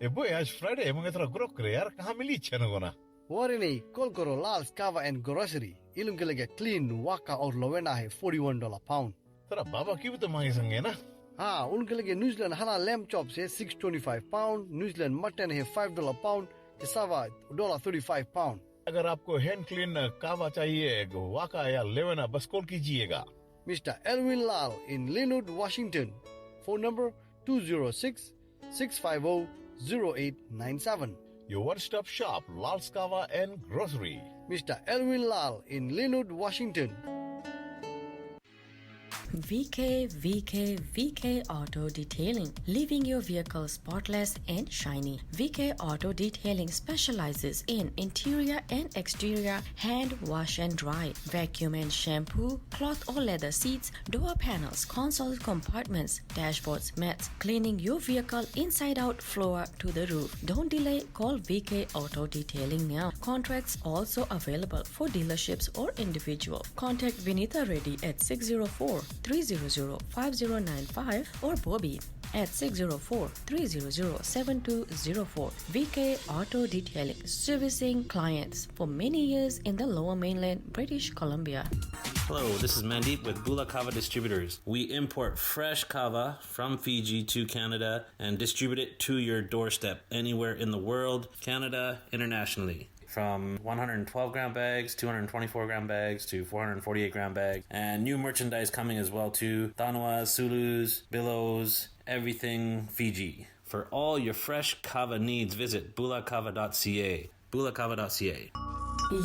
boy, आज Friday है मुझे थोड़ा ग्रो करे यार कहाँ मिली इच्छा न कोना Worry नहीं कॉल करो लाल Kava and Grocery इलुम के लिए clean वाका और लोवेना है $41 pound तेरा बाबा की भी तो मांगे संगे ना हाँ उनके लिए न्यूजीलैंड हरा lamb chops है $6.25 pound न्यूजीलैंड मटन है $5 pound जसावा $1.35 pound अगर आपको हैंड क्लीन कावा चाहिए वाका या लेवेना बस कॉल कीजिएगा Mr. Elwin Lal in Linwood, Washington. Phone number 206-650-0897. Your one-stop shop, Lal's Kava and Grocery. Mr. Elwin Lal in Linwood, Washington. VK Auto Detailing, leaving your vehicle spotless and shiny. VK Auto Detailing specializes in interior and exterior hand wash and dry, vacuum and shampoo, cloth or leather seats, door panels, console compartments, dashboards, mats, cleaning your vehicle inside out, floor to the roof. Don't delay, call VK Auto Detailing now. Contracts also available for dealerships or individual. Contact Vinita Reddy at 604-300-5095 or Bobby at 604-300-7204. VK Auto Detailing, servicing clients for many years in the Lower Mainland, British Columbia. Hello, this is Mandeep with Bula Kava Distributors. We import fresh kava from Fiji to Canada and distribute it to your doorstep anywhere in the world, Canada, internationally. From 112 gram bags, 224 gram bags to 448 gram bags, and new merchandise coming as well too. Tanuas, Sulus, Billows, everything Fiji. For all your fresh kava needs, visit bulakava.ca. bulakava.ca.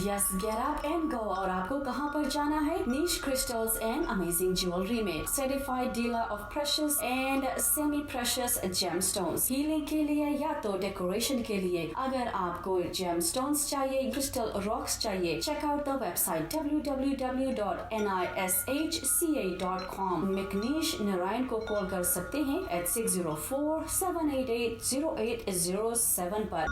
Yes, get up and go. और आपको कहाँ पर जाना है? Niche Crystals and Amazing Jewelry में certified dealer of precious and semi-precious gemstones. Healing के लिए या तो decoration के लिए. अगर आपको gemstones चाहिए, crystal rocks चाहिए, check out the website www.nishca.com. McNish Narayan को कॉल कर सकते हैं at 604-788-0807 पर.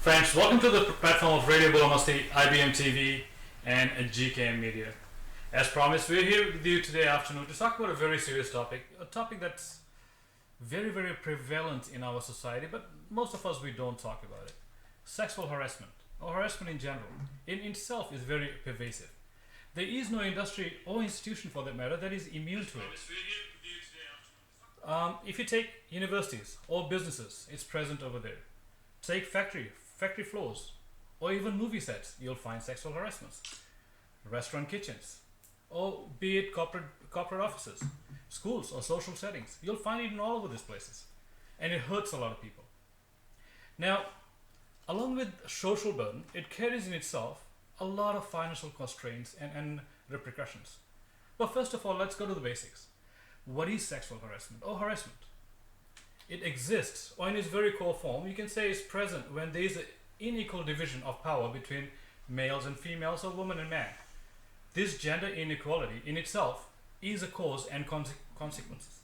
Friends, welcome to the platform of Radio Bulamasti, IBM TV, and GKM Media. As promised, we're here with you today afternoon to talk about a very serious topic, a topic that's very, very prevalent in our society, but most of us, we don't talk about it. Sexual harassment, or harassment in general, in itself is very pervasive. There is no industry or institution, for that matter, that is immune to it. If you take universities or businesses, it's present over there. Take factory floors, or even movie sets, you'll find sexual harassments. Restaurant kitchens, or be it corporate offices, schools or social settings, you'll find it in all over these places, and it hurts a lot of people. Now, along with social burden, it carries in itself a lot of financial constraints and repercussions. But first of all, let's go to the basics. What is sexual harassment or harassment? It exists, or in its very core form, you can say it's present when there is an unequal division of power between males and females or women and men. This gender inequality in itself is a cause and consequences.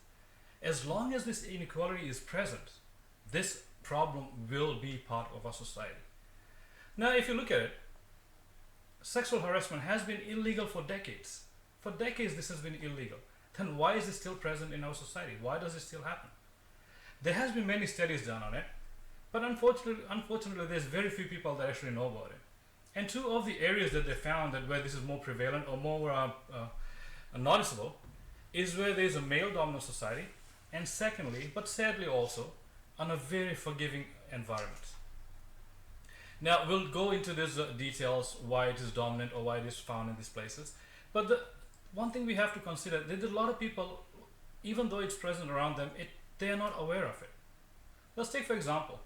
As long as this inequality is present, this problem will be part of our society. Now, if you look at it, sexual harassment has been illegal for decades. For decades, this has been illegal. Then why is it still present in our society? Why does it still happen? There has been many studies done on it, but unfortunately there's very few people that actually know about it. And two of the areas that they found that where this is more prevalent or more noticeable is where there's a male dominant society, and secondly, but sadly also, on a very forgiving environment. Now we'll go into these details, why it is dominant or why it is found in these places. But the one thing we have to consider, there's a lot of people, even though it's present around them, they are not aware of it. Let's take for example,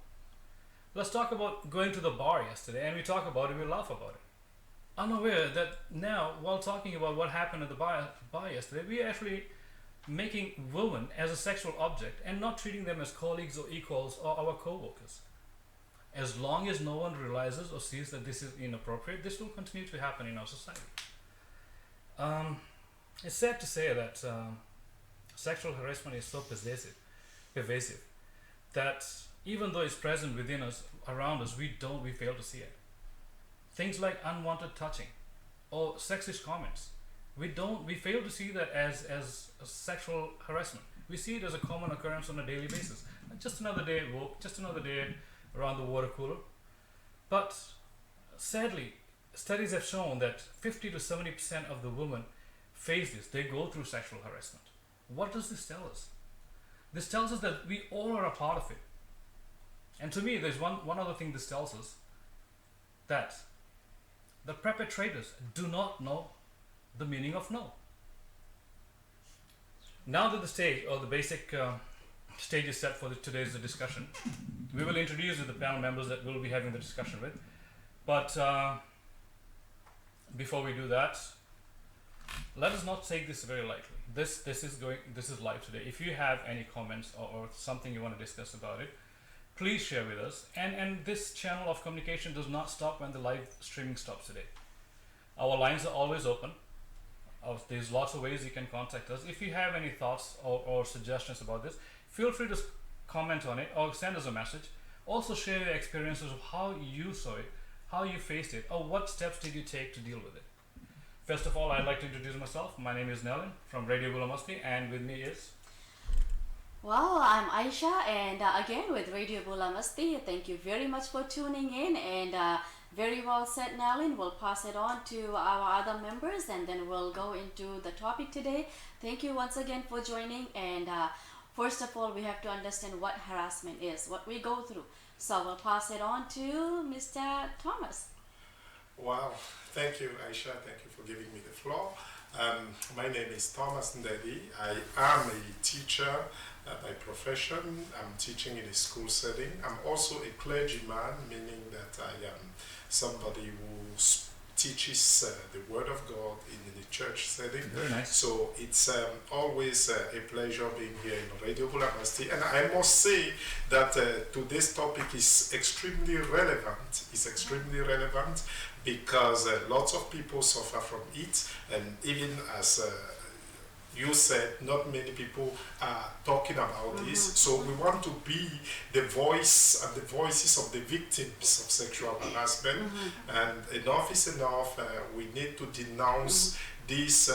let's talk about going to the bar yesterday, and we talk about it, we laugh about it. Unaware that now, while talking about what happened at the bar yesterday, we are actually making women as a sexual object and not treating them as colleagues or equals or our co-workers. As long as no one realizes or sees that this is inappropriate, this will continue to happen in our society. It's sad to say that sexual harassment is so pervasive that even though it's present within us, around us, we fail to see it. Things like unwanted touching or sexist comments, we fail to see that as a sexual harassment. We see it as a common occurrence on a daily basis. Just another day at work, just another day around the water cooler. But sadly, studies have shown that 50 to 70% of the women face this. They go through sexual harassment. What does this tell us? This tells us that we all are a part of it. And to me, there's one other thing this tells us, that the perpetrators do not know the meaning of no. Now that the stage, or the basic stage is set for today's discussion, we will introduce the panel members that we'll be having the discussion with. But before we do that, let us not take this very lightly. This is live today. If you have any comments or something you want to discuss about it, please share with us. And this channel of communication does not stop when the live streaming stops today. Our lines are always open. There's lots of ways you can contact us. If you have any thoughts or suggestions about this, feel free to comment on it or send us a message. Also share your experiences of how you saw it, how you faced it, or what steps did you take to deal with it. First of all, I'd like to introduce myself. My name is NALIN from Radio Bulamasti, and with me is... Well, I'm Aisha, and again with Radio Bulamasti. Thank you very much for tuning in, and very well said, NALIN. We'll pass it on to our other members, and then we'll go into the topic today. Thank you once again for joining, and first of all, we have to understand what harassment is, what we go through. So we'll pass it on to Mr. Thomas. Wow, thank you, Aisha. Thank you for giving me the floor. My name is Thomas Ndedi. I am a teacher by profession. I'm teaching in a school setting. I'm also a clergyman, meaning that I am somebody who teaches the Word of God in the church setting. Very nice. So it's always a pleasure being here in Radio Bulamasti. And I must say that today's topic is extremely relevant. It's extremely relevant because lots of people suffer from it, and even as you said, not many people are talking about this. So we want to be the voice and the voices of the victims of sexual harassment. And enough is enough. We need to denounce this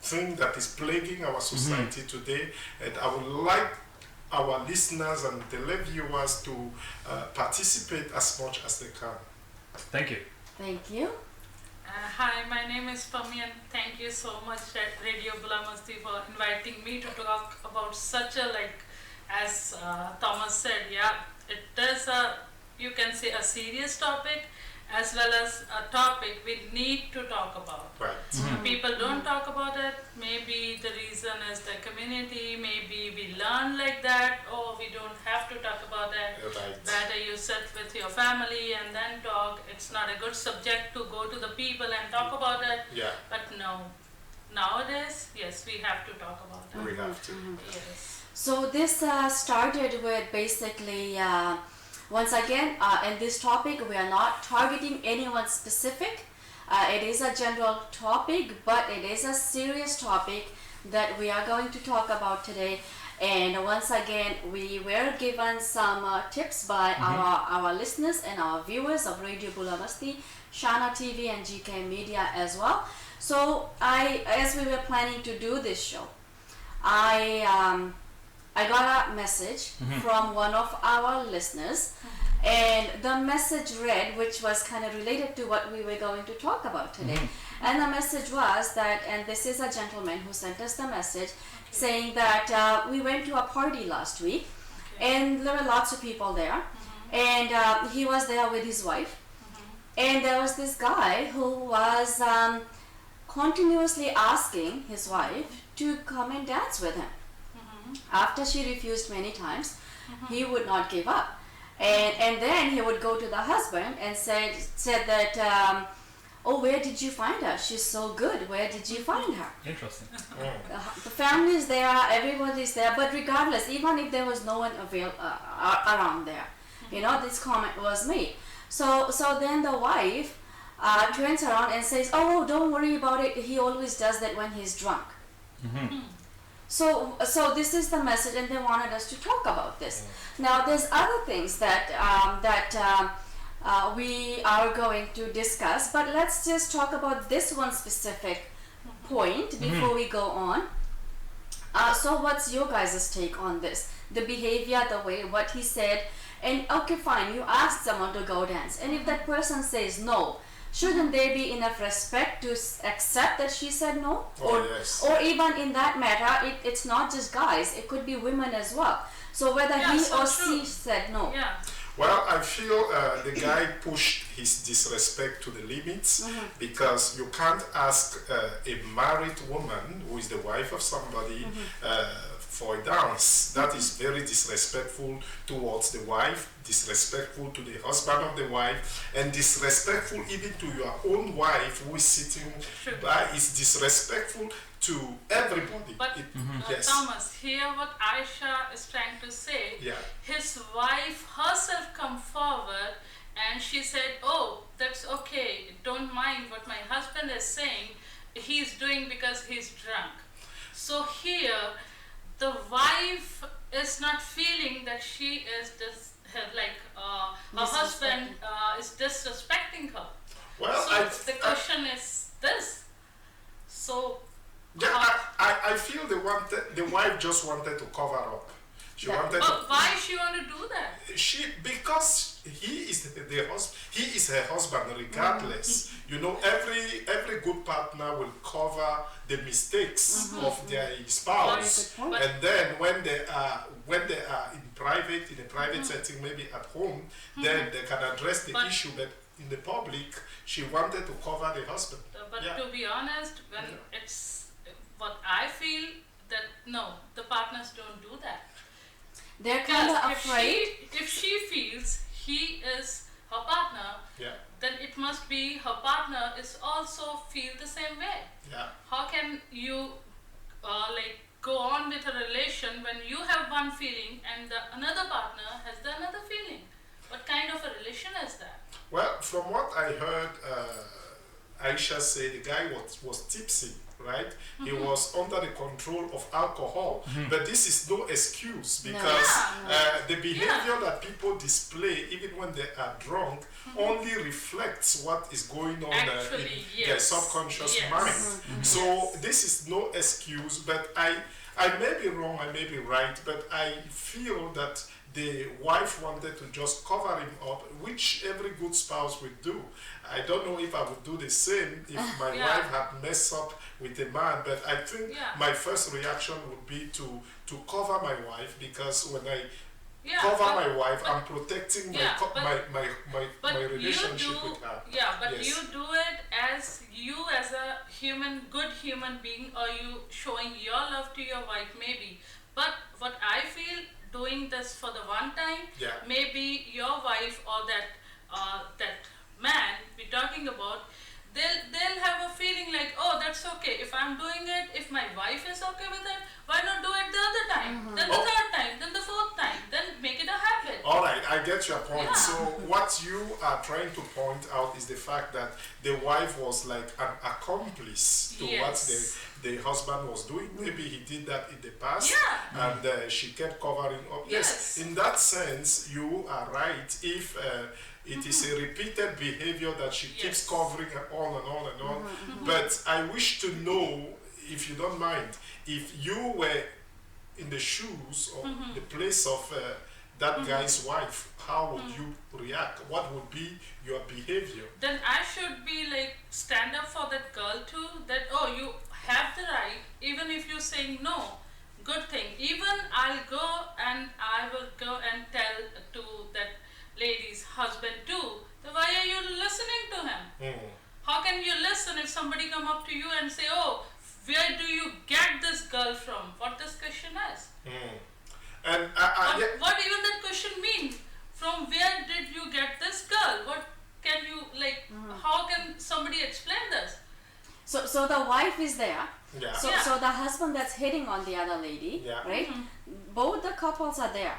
thing that is plaguing our society today. And I would like our listeners and televiewers to participate as much as they can. Thank you. Thank you. Hi, my name is PAMMI, and thank you so much at Radio Bulamasti for inviting me to talk about such a, as Thomas said, yeah, it is you can say a serious topic as well as a topic we need to talk about. Right. People don't talk about it. Maybe the reason is the community, maybe we learn like that, or we don't have to talk about it. Right. Better you sit with your family and then talk. It's not a good subject to go to the people and talk about it. Yeah. But no, nowadays, yes, we have to talk about it. We have to. Yes. So this started with basically, once again, in this topic, we are not targeting anyone specific. It is a general topic, but it is a serious topic that we are going to talk about today. And once again, we were given some tips by our listeners and our viewers of Radio Bulamasti, Shana TV and GK Media as well. So as we were planning to do this show, I got a message from one of our listeners, and the message read, which was kind of related to what we were going to talk about today. And the message was that, and this is a gentleman who sent us the message, saying that we went to a party last week, and there were lots of people there, and he was there with his wife, and there was this guy who was continuously asking his wife to come and dance with him. After she refused many times, he would not give up. And then he would go to the husband and said that, oh, where did you find her? She's so good. Where did you find her? Interesting. The family is there, everyone is there, but regardless, even if there was no one around there, you know, this comment was made. So then the wife turns around and says, oh, don't worry about it. He always does that when he's drunk. So this is the message, and they wanted us to talk about this. Now, there's other things that we are going to discuss, but let's just talk about this one specific point before we go on. So what's your guys' take on this? The behavior, the way, what he said, and okay, fine, you asked someone to go dance, and if that person says no, shouldn't there be enough respect to accept that she said no? Yes. Or even in that matter, it's not just guys, it could be women as well. So whether he or she said no. Yeah. Well, I feel the guy pushed his disrespect to the limits because you can't ask a married woman who is the wife of somebody for a dance. That is very disrespectful towards the wife, disrespectful to the husband of the wife, and disrespectful even to your own wife who is sitting by. Is disrespectful to everybody. But yes. Thomas, here what Aisha is trying to say, his wife herself come forward and she said, oh, that's okay, don't mind what my husband is saying, he's doing because he's drunk. So here, the wife is not feeling that she is her husband is disrespecting her. Well, so the question is this. So yeah, I feel the wife just wanted to cover up. She wanted. Why she want to do that? Because he is he is her husband regardless. You know, every good partner will cover the mistakes of their spouse, and then when they are in a private setting, maybe at home, then they can address the issue. But in the public, she wanted to cover the husband. But to be honest, when it's what I feel that no, the partners don't do that. They're kind of afraid. If she feels he is her partner, then it must be her partner is also feel the same way. How can you go on with a relation when you have one feeling and the another partner has the another feeling? What kind of a relation is that? Well, from what I heard, Aisha say the guy was tipsy. Right? He was under the control of alcohol. But this is no excuse because the behavior that people display, even when they are drunk, only reflects what is going on in their subconscious mind. So this is no excuse, but I may be wrong, I may be right, but I feel that the wife wanted to just cover him up, which every good spouse would do. I don't know if I would do the same if my wife had messed up with a man, but I think my first reaction would be to cover my wife, because when I cover my wife, I'm protecting my relationship with her. But you do it as you as a good human being, or you showing your love to your wife maybe. But what I feel, doing this for the one time, maybe your wife or that man we're talking about, they'll have a feeling like, oh, that's okay. If I'm doing it, if my wife is okay with it, why not do it the other time, then the third time, then the fourth time, then make it a habit. All right, I get your point. So what you are trying to point out is the fact that the wife was like an accomplice to what the husband was doing. Maybe he did that in the past, and she kept covering up. Yes, in that sense, you are right. If it is a repeated behavior that she keeps covering on and on and on. But I wish to know, if you don't mind, if you were in the shoes or the place of that guy's wife, how would you react? What would be your behavior? Then I should be like, stand up for that girl too, that, oh, you have the right, even if you're saying no, good thing. Even I'll go and I will go and tell to that lady's husband too, then why are you listening to him? How can you listen if somebody come up to you and say, oh, where do you get this girl from? What this question is? And what even that question mean? From where did you get this girl? What can you, how can somebody explain this? So the wife is there. So the husband that's hitting on the other lady, right? Both the couples are there.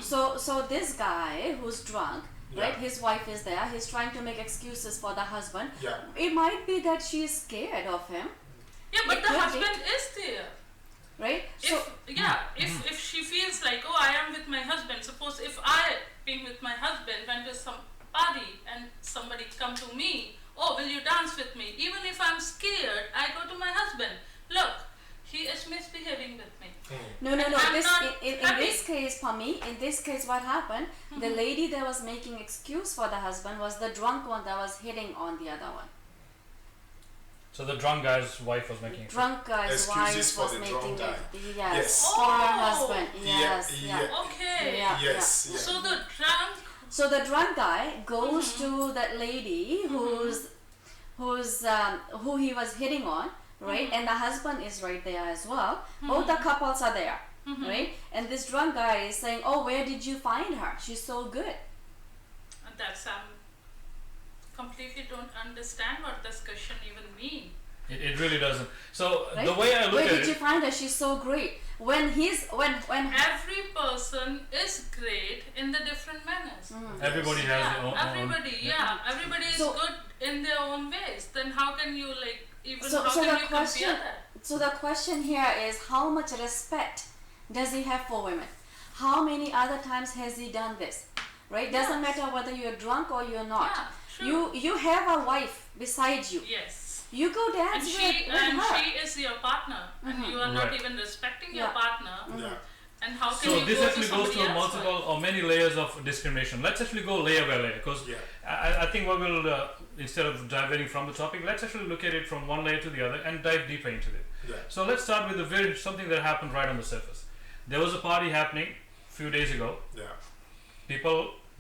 So this guy who's drunk, right? His wife is there. He's trying to make excuses for the husband. It might be that she's scared of him. Yeah, but the husband is there. Right? If she feels like, oh, I am with my husband. Suppose if I, being with my husband, went to some party and somebody come to me, oh, will you dance with me? Even if I'm scared, I go to my husband. No. I'm This not in happy. this case, Pammi, in this case, what happened? The lady that was making excuse for the husband was the drunk one that was hitting on the other one. So the drunk guy's wife was making Drunk guy's Excuses wife for was the making drunk guy. it. Yes. Yes. For her husband. Yes. Yeah. Okay. Yeah. Yes. Yeah. So the drunk. So the drunk guy goes to that lady who he was hitting on, right? And the husband is right there as well. Both the couples are there, right? And this drunk guy is saying, "Oh, where did you find her? She's so good." That's completely don't understand what discussion even mean. It really doesn't. So Right? the way I look Where at did you it, find her? She's so great. When Every person is great in the different manners. everybody has their own. Everybody is So- good in their own ways. Then how can you even So- how so can the you question- compare that? So the question here is, how much respect does he have for women? How many other times has he done this? Right? Doesn't Yes. matter whether you're drunk or you're not. Yeah, true. You have a wife beside you. Yes. You go And dance with her. she is your partner, and you are not Right. even respecting your Yeah. partner. Yeah. And how can So you this go actually to goes somebody to a else multiple or many layers of discrimination. Let's actually go layer by layer, because I think what we'll instead of diverting from the topic, let's actually look at it from one layer to the other and dive deeper into it. Yeah. So let's start with something that happened right on the surface. There was a party happening a few days ago. Yeah.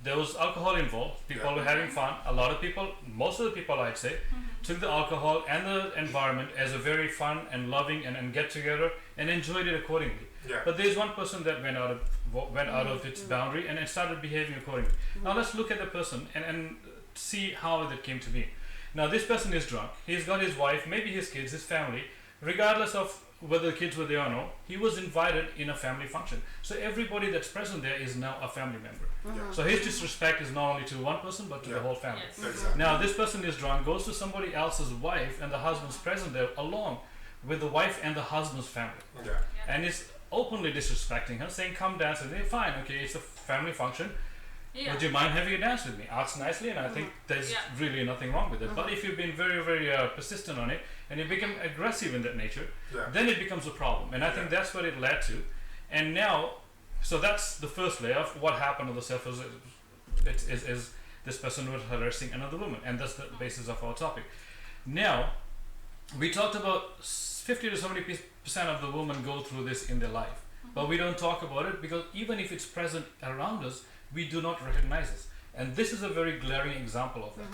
There was alcohol involved. People Yeah. were having fun. A lot of people, most of the people I'd say, took the alcohol and the environment as a very fun and loving and get together and enjoyed it accordingly. Yeah. But there's one person that went out of its boundary and started behaving accordingly. Now let's look at the person and see how that came to be. Now this person is drunk. He's got his wife, maybe his kids, his family. Regardless of whether the kids were there or no, he was invited in a family function. So everybody that's present there is now a family member. Yeah. So his disrespect is not only to one person but to the Yeah. whole family. Yes. Exactly. Now this person is drunk, goes to somebody else's wife, and the husband's present there along with the wife and the husband's family, Yeah. and is openly disrespecting her, saying, "Come dance with me." Fine, okay, it's a family function. Yeah. Would you mind having a dance with me? Asks nicely, and I think there's Yeah. really nothing wrong with it. But if you've been very, very persistent on it, and you become aggressive in that nature, Yeah. then it becomes a problem. And I think that's what it led to. And now, so that's the first layer of what happened on the surface. Is this person was harassing another woman, and that's the basis of our topic. Now, we talked about 50 to 70% of the women go through this in their life, but we don't talk about it because even if it's present around us, we do not recognize this. And this is a very glaring example of that.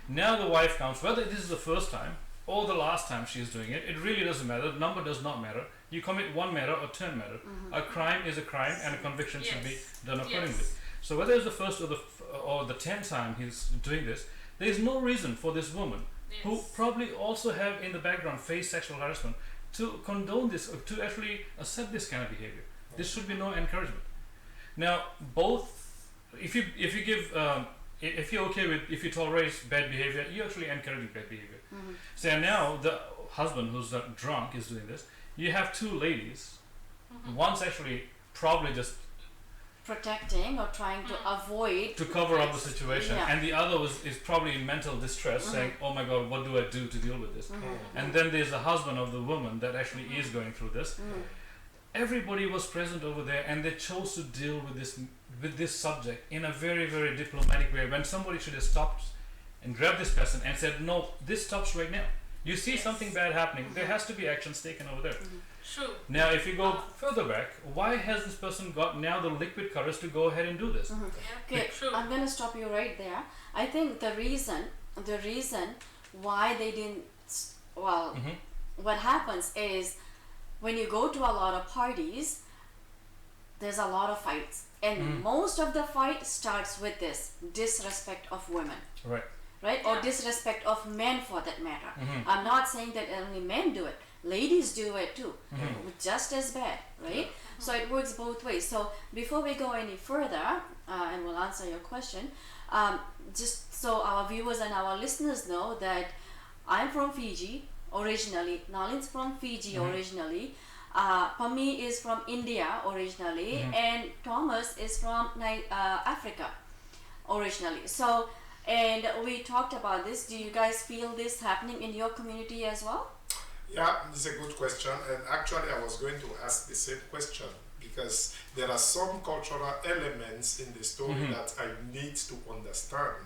Now the wife comes, whether this is the first time or the last time she's doing it, it really doesn't matter. The number does not matter. You commit one matter or 10 matter. A crime is a crime, and a conviction should be done accordingly. Yes. So whether it's the first or the 10th time he's doing this, there is no reason for this woman, who Yes. probably also have in the background faced sexual harassment, to condone this or to actually accept this kind of behavior. There should be no encouragement. Now, if you're okay with, if you tolerate bad behavior, you're actually encouraging bad behavior. So now the husband who's drunk is doing this. You have two ladies. One's actually probably just Protecting or trying to avoid. to cover up the situation, Yeah. and the other is probably in mental distress, saying, "Oh my God, what do I do to deal with this?" And then there's the husband of the woman that actually is going through this. Everybody was present over there, and they chose to deal with this subject in a very, very diplomatic way. When somebody should have stopped and grabbed this person and said, "No, this stops right now. You see something bad happening. There has to be actions taken over there." True. Now, if you go further back, why has this person got now the liquid courage to go ahead and do this? Okay, True. I'm gonna stop you right there. I think the reason why they didn't, what happens is when you go to a lot of parties, there's a lot of fights, and most of the fight starts with this disrespect of women, Right. or disrespect of men for that matter. I'm not saying that only men do it. Ladies do it too, just as bad, right? So it works both ways. So before we go any further, and we'll answer your question, just so our viewers and our listeners know that I'm from Fiji originally. Nalin's from Fiji originally. Pammi is from India originally, and Thomas is from Africa originally. So, and we talked about this. Do you guys feel this happening in your community as well? Yeah, it's a good question, and actually, I was going to ask the same question because there are some cultural elements in the story that I need to understand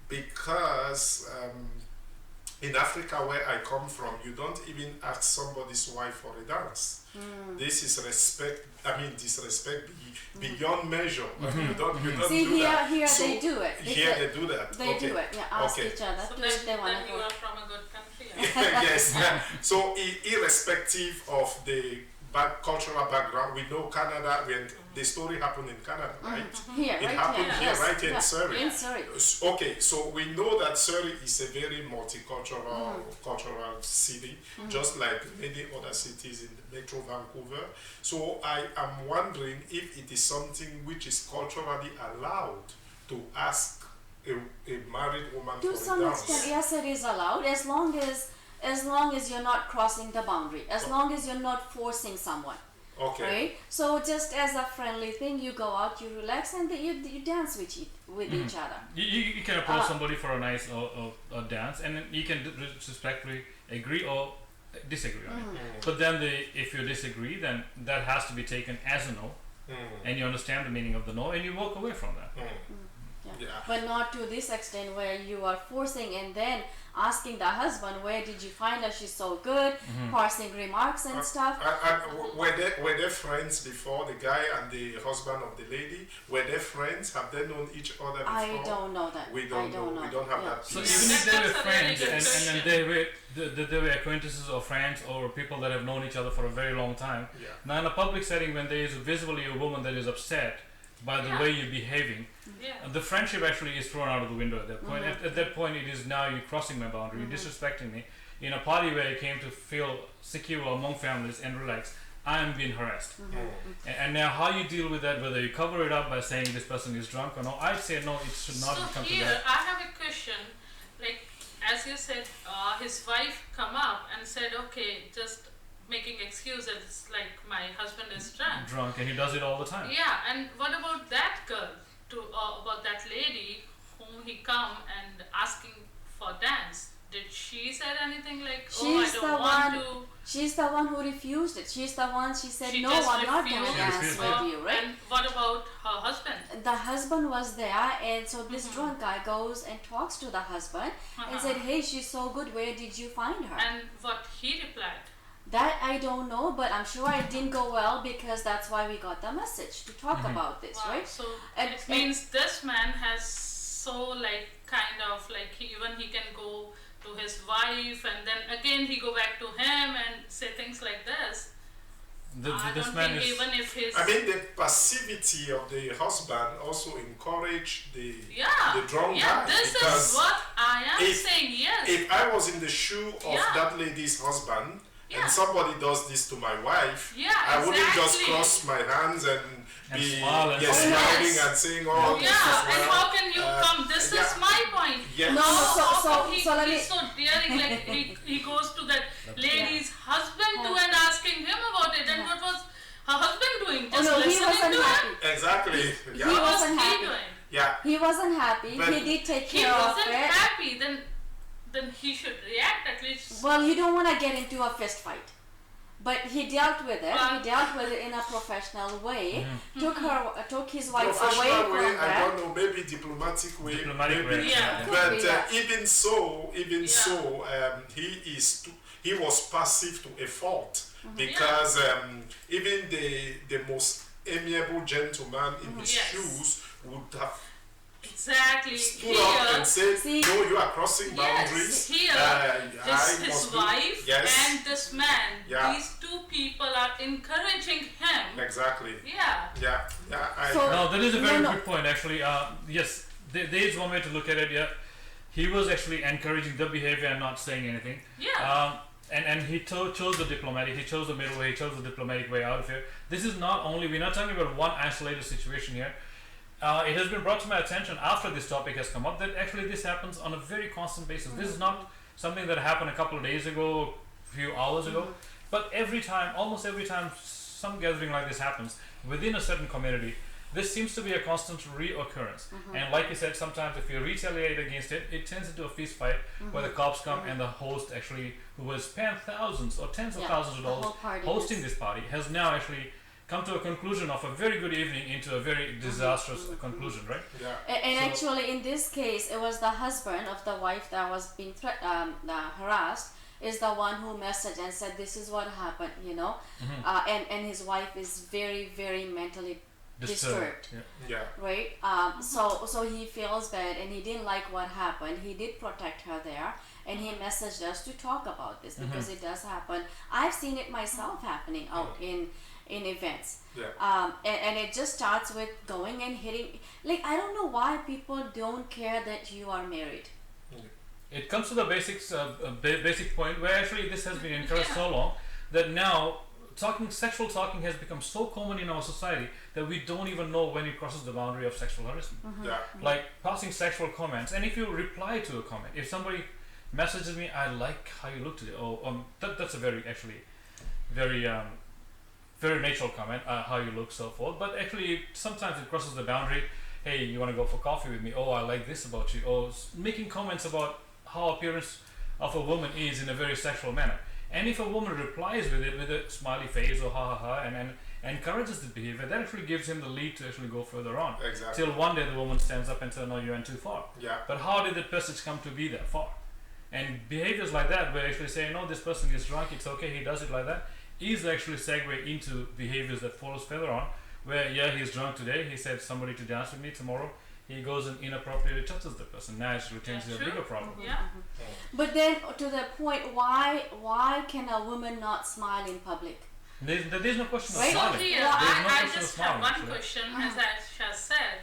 because in Africa, where I come from, you don't even ask somebody's wife for a dance. This is respect. I mean, disrespect beyond measure. You don't See, do that. here So they do it. They do that. They Okay. do it. Yeah, ask Okay. each other So if they want then to you go. are from a good country. Yes. So irrespective of the cultural background, we know Canada. When the story happened in Canada, right? Here, It right happened here. here, Yes. right in Yeah. Surrey. In Surrey. Okay, so we know that Surrey is a very multicultural cultural city, just like many other cities in the Metro Vancouver. So I am wondering if it is something which is culturally allowed to ask a married woman To for some a dance. extent, yes, it is allowed as long as you're not crossing the boundary, as long as you're not forcing someone. Okay. Right? So just as a friendly thing, you go out, you relax, and you dance with each other. You can approach somebody for a nice or dance, and then you can respectfully agree or disagree on it. But then if you disagree, then that has to be taken as a no, and you understand the meaning of the no, and you walk away from that. Yeah. But not to this extent where you are forcing and then asking the husband, where did you find her? She's so good, parsing remarks and stuff. Were they friends before, the guy and the husband of the lady? Were they friends? Have they known each other before? I don't know that. We don't know. We don't have that So piece. even if they were That's a really friends good and question. then they were acquaintances or friends or people that have known each other for a very long time. Yeah. Now in a public setting, when there is visibly a woman that is upset by the way you're behaving, Yeah. the friendship actually is thrown out of the window at that point. At that point, it is now you're crossing my boundary, you're disrespecting me. In a party where I came to feel secure among families and relax, I am being harassed. And now how you deal with that, whether you cover it up by saying this person is drunk or no, I'd say no, it should not So come to here, that. I have a question. Like, as you said, his wife come up and said, okay, just making excuses like my husband is drunk. And he does it all the time. Yeah, and what about that girl? About that lady whom he come and asking for dance? Did she said anything like, oh, She's I the don't want one- to? She's the one who refused it. She's the one, she said, She no, just I'm not going to refused. dance refused. with you, right? And what about her husband? The husband was there, and so this drunk guy goes and talks to the husband and said, hey, she's so good, where did you find her? And what he replied? That I don't know, but I'm sure it didn't go well because that's why we got the message to talk about this, Wow. right? So And- it means this man has so like kind of like even he can go to his wife and then again he go back to him and say things like this. I This don't man think is. even if his I mean, the passivity of the husband also encouraged the yeah drunk yeah guy, this because is what I am if- saying. Yes. if I was in the shoe of Yeah. that lady's husband Yeah. and somebody does this to my wife, Yeah, I wouldn't just exactly. cross my hands and be smile and say, smiling yes. and saying, "Oh, this yeah, is and well." how can you come? This yeah. is my point. Yes. No, no, How so come he, let me. he's so daring, like he goes to that lady's husband too and asking him about it. And what was her husband doing? Oh Just no, he listening wasn't to happy. him? Exactly. He Yeah. What was wasn't he happy. doing? Yeah. He wasn't happy. But He did take He care of wasn't it. happy. Then he should react at least. Well, you don't want to get into a fist fight. But he dealt with it. He Well- dealt with it in a professional way. Took his wife away Professional from way, I that. don't know, maybe diplomatic way. Diplomatic maybe. way. Yeah. Could But be that. even so, Yeah. he was passive to a fault because even the most amiable gentleman in his Yes. shoes would have Exactly. stood up and said, See- "No, you are crossing boundaries." Yes, here, I his must do-" wife Yes. and this man, Yeah. these two people are encouraging him. Exactly. Yeah. Yeah. So- No, that is a very No, no. good point actually. Yes, there is one way to look at it. Yeah, he was actually encouraging the behavior and not saying anything. Yeah. And he chose the diplomatic. He chose the middle way. He chose the diplomatic way out of here. This is not only, we're not talking about one isolated situation here. It has been brought to my attention after this topic has come up that actually this happens on a very constant basis. This is not something that happened a couple of days ago, a few hours ago, but every time, almost every time some gathering like this happens within a certain community, this seems to be a constant reoccurrence. And like you said, sometimes if you retaliate against it, it turns into a fist fight where the cops come and the host actually, who has spent thousands or tens of thousands of the whole dollars party hosting is- this party, has now actually come to a conclusion of a very good evening into a very disastrous conclusion, right? Yeah. And So- actually, in this case, it was the husband of the wife that was being harassed is the one who messaged and said, "This is what happened," you know, and his wife is very, very mentally disturbed, Yeah. Yeah. right? So he feels bad, and he didn't like what happened. He did protect her there, and he messaged us to talk about this because it does happen. I've seen it myself happening out in events. Yeah. And it just starts with going and hitting. Like, I don't know why people don't care that you are married. It comes to the basics, basic point where actually this has been encouraged so long that now sexual talking has become so common in our society that we don't even know when it crosses the boundary of sexual harassment. Yeah. Like passing sexual comments, and if you reply to a comment, if somebody messages me, "I like how you look today," that's a very very natural comment, how you look, so forth. But actually, sometimes it crosses the boundary. "Hey, you want to go for coffee with me?" "Oh, I like this about you." Or making comments about how appearance of a woman is in a very sexual manner. And if a woman replies with it with a smiley face or ha ha ha and encourages the behavior, that actually gives him the lead to actually go further on. Exactly. Till one day the woman stands up and says, "No, you went too far." Yeah. But how did the message come to be that far? And behaviors like that, where actually say, "No, this person is drunk, it's okay, he does it like that," is actually segue into behaviors that follows further on, where he's drunk today, he said somebody to dance with me tomorrow, he goes and inappropriately touches the person. Now it returns to a bigger problem. Yeah. But then to the point, why can a woman not smile in public? There's no question of Right. smiling. Here, Well, There's no I question of just have smiling, one actually. question, as Aisha said.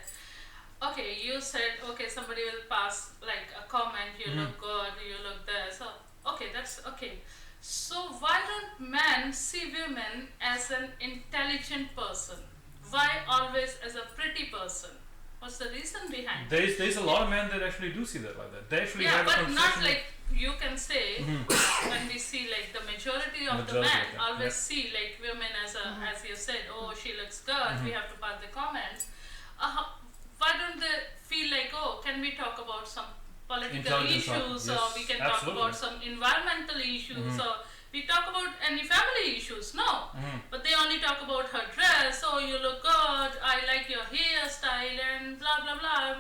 Okay, you said, okay, somebody will pass like a comment, you look good, you look there. So, okay, that's okay. So why don't men see women as an intelligent person? Why always as a pretty person? What's the reason behind it? There's a lot of men that actually do see that like that. They actually Yeah, have a but conception. not like you can say when we see like the majority of the Majority men of them, always yeah. see like women as a as you said, "Oh, she looks good, we have to pass the comments." Why don't they feel like, "Oh, can we talk about some political Intelligent issues, talking, or yes, we can absolutely. talk about some environmental issues, or we talk about any family issues?" No, but they only talk about her dress. "Oh, you look good, I like your hairstyle," and blah blah blah.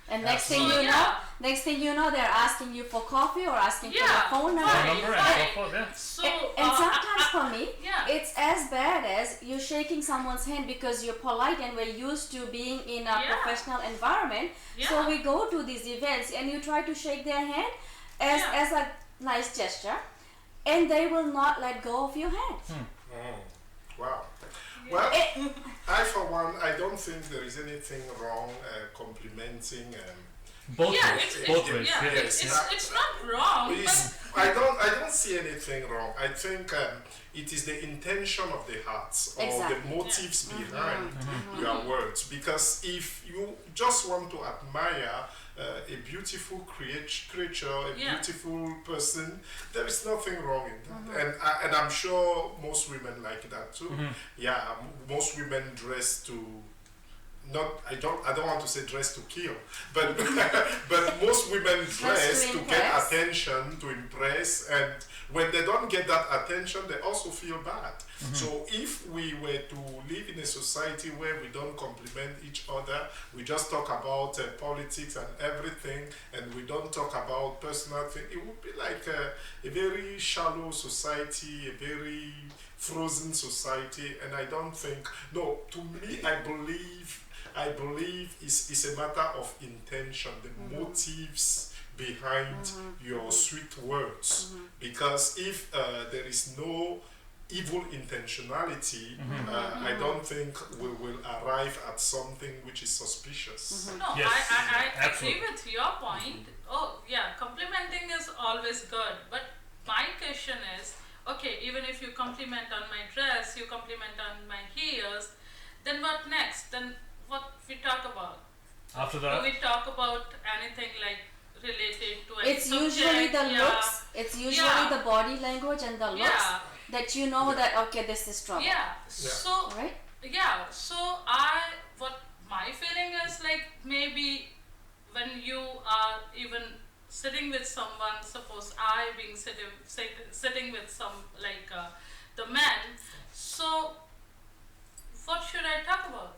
And next thing Absolutely. you know, they're asking you for coffee or asking for Yeah, your phone number. right. Number and so forth, yeah. So And sometimes for me, yeah. it's as bad as you shaking someone's hand because you're polite and we're used to being in a Yeah. professional environment. Yeah. So we go to these events and you try to shake their hand as a nice gesture, and they will not let go of your hand. Wow. Well, I for one, I don't think there is anything wrong complimenting. Both Yeah, ways. it's, Both it's, ways. yeah, Yeah. it's not wrong, It's- but I don't see anything wrong. I think it is the intention of the hearts or Exactly. the motives behind your words. Because if you just want to admire a beautiful creature, a Yeah. beautiful person, there is nothing wrong in that. And I'm sure most women like that too. Yeah, most women dress to. I don't want to say dress to kill, but but most women dress to to get impress. attention, to impress, and when they don't get that attention, they also feel bad. So if we were to live in a society where we don't compliment each other, we just talk about politics and everything, and we don't talk about personal things, it would be like a very shallow society, a very frozen society, and I don't think, no, to me, I believe it's a matter of intention, the motives behind your sweet words. Because if there is no evil intentionality, I don't think we will arrive at something which is suspicious. no, Yes, I agree absolutely. with your point. Oh, yeah, complimenting is always good. But my question is, okay, even if you compliment on my dress, you compliment on my heels, then what next? Then what we talk about? After Do that, we talk about anything like related to any It's usually subject? the Yeah. looks, it's usually Yeah. the body language and the looks Yeah. that you know that, okay, this is trouble. Yeah. So Right? yeah. So what my feeling is like maybe when you are even sitting with someone, suppose I being sitting with some like the man, so what should I talk about?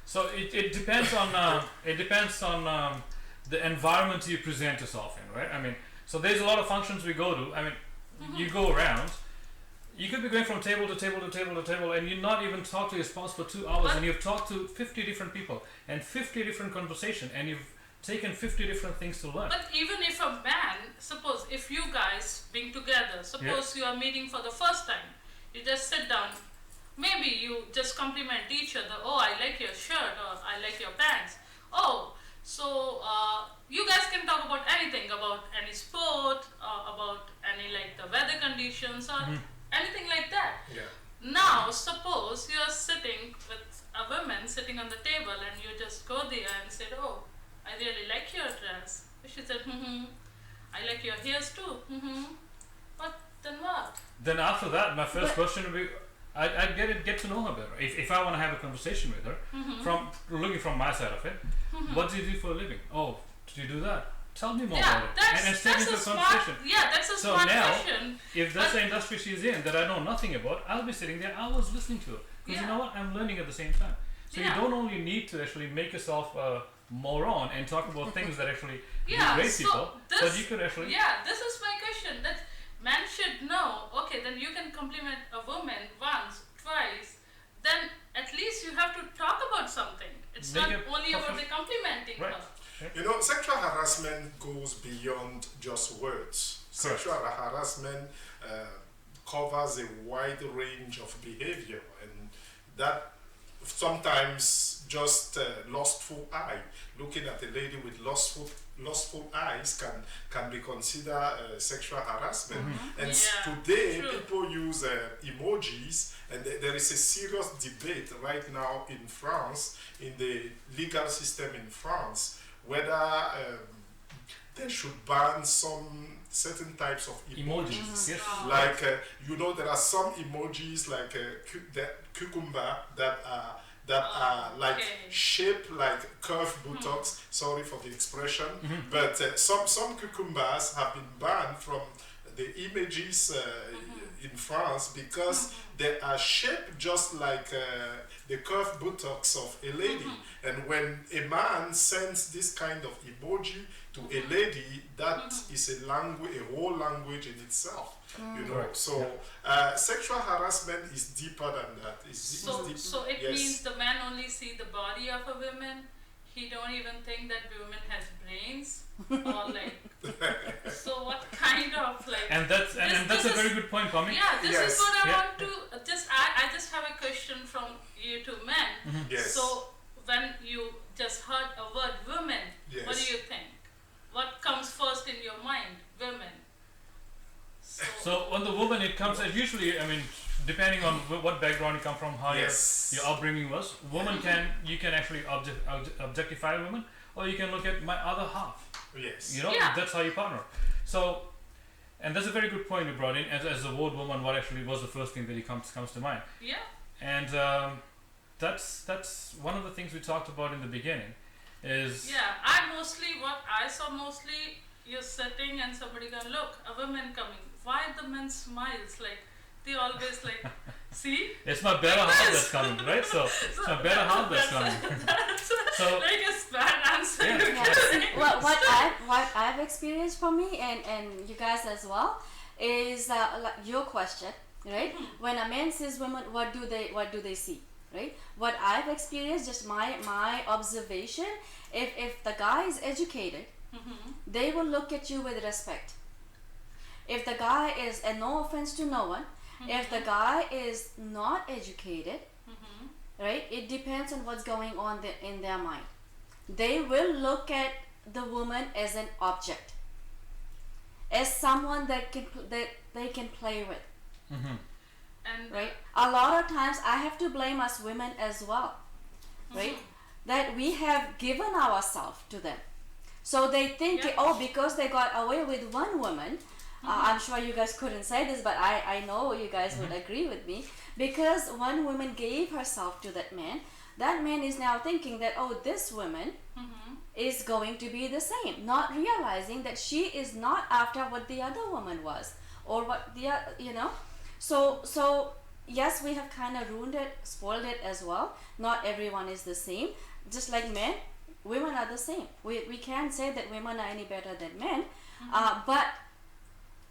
So it depends on the environment you present yourself in, right? I mean, so there's a lot of functions we go to. I mean, you go around. You could be going from table to table to table to table, and you not even talk to your spouse for 2 hours, and you've talked to 50 different people and 50 different conversations, and you've taken 50 different things to learn. But even if a man, suppose if you guys being together, suppose you are meeting for the first time, you just sit down, maybe you just compliment each other. Oh, I like your shirt, or I like your pants. Oh, so you guys can talk about anything, about any sport, about any like the weather conditions, or anything like that. Yeah. Now, suppose you are sitting with a woman sitting on the table, and you just go there and said, "Oh, I really like your dress." She said, "I like your hairs too." But then what? Then after that, my first question would be, I'd get to know her better. If I want to have a conversation with her, from looking from my side of it, what do you do for a living? Oh, do you do that? Tell me more about it. And step into a conversation. That's a smart question. If that's the industry she's in that I know nothing about, I'll be sitting there hours listening to her. Because you know what? I'm learning at the same time. So you don't only need to actually make yourself a moron and talk about things that actually degrade people, but you could actually... Yeah, this is my question. That man should know, okay, then you can compliment a woman once, twice, then at least you have to talk about something. It's not only about the complimenting her. You know, sexual harassment goes beyond just words. Correct. Sexual harassment covers a wide range of behavior, and that sometimes just lustful eye, looking at a lady with lustful eyes can be considered sexual harassment. And today people use emojis, and there is a serious debate right now in France, in the legal system in France, whether they should ban some certain types of emojis. Yes. Like you know, there are some emojis like the cucumber that are like shaped like curved buttocks. Sorry for the expression, but some cucumbers have been banned from the images in France because they are shaped just like the curved buttocks of a lady. And when a man sends this kind of emoji to a lady, that is a whole language in itself. You know, so sexual harassment is deeper than that. So it means the man only see the body of a woman. He don't even think that woman has brains, or like. So what kind of like? And that's a very good point, Pammi. Yeah, this is what I want to just. I just have a question from you two men. Yes. So when you just heard a word woman, what do you think? What comes first in your mind? Women. So on the woman, it comes as usually. I mean, depending on what background you come from, how your upbringing was, you can actually objectify a woman, or you can look at my other half. Yes. You know, that's how you partner. So, and that's a very good point you brought in. As the word woman, what actually was the first thing that comes to mind? Yeah. And that's one of the things we talked about in the beginning. Is What I saw mostly, you're sitting and somebody can look, a woman coming. Why the men smiles like? They always like, see? It's my better half that's coming, right? So it's my better half that's coming. So like a bad answer. Well, what I've experienced for me and you guys as well is like your question, right? When a man sees women, what do they see, right? What I've experienced, just my observation, if the guy is educated, they will look at you with respect. If the guy is, and no offense to no one, if the guy is not educated, right, it depends on what's going on in their mind. They will look at the woman as an object, as someone that they can play with. And right, a lot of times I have to blame us women as well, right, that we have given ourselves to them. So they think, because they got away with one woman, I'm sure you guys couldn't say this, but I know you guys would agree with me, because one woman gave herself to that man, that man is now thinking that, oh, this woman is going to be the same, not realizing that she is not after what the other woman was, or what the so yes, we have kind of ruined it, spoiled it as well. Not everyone is the same. Just like men, women are the same. We can't say that women are any better than men, but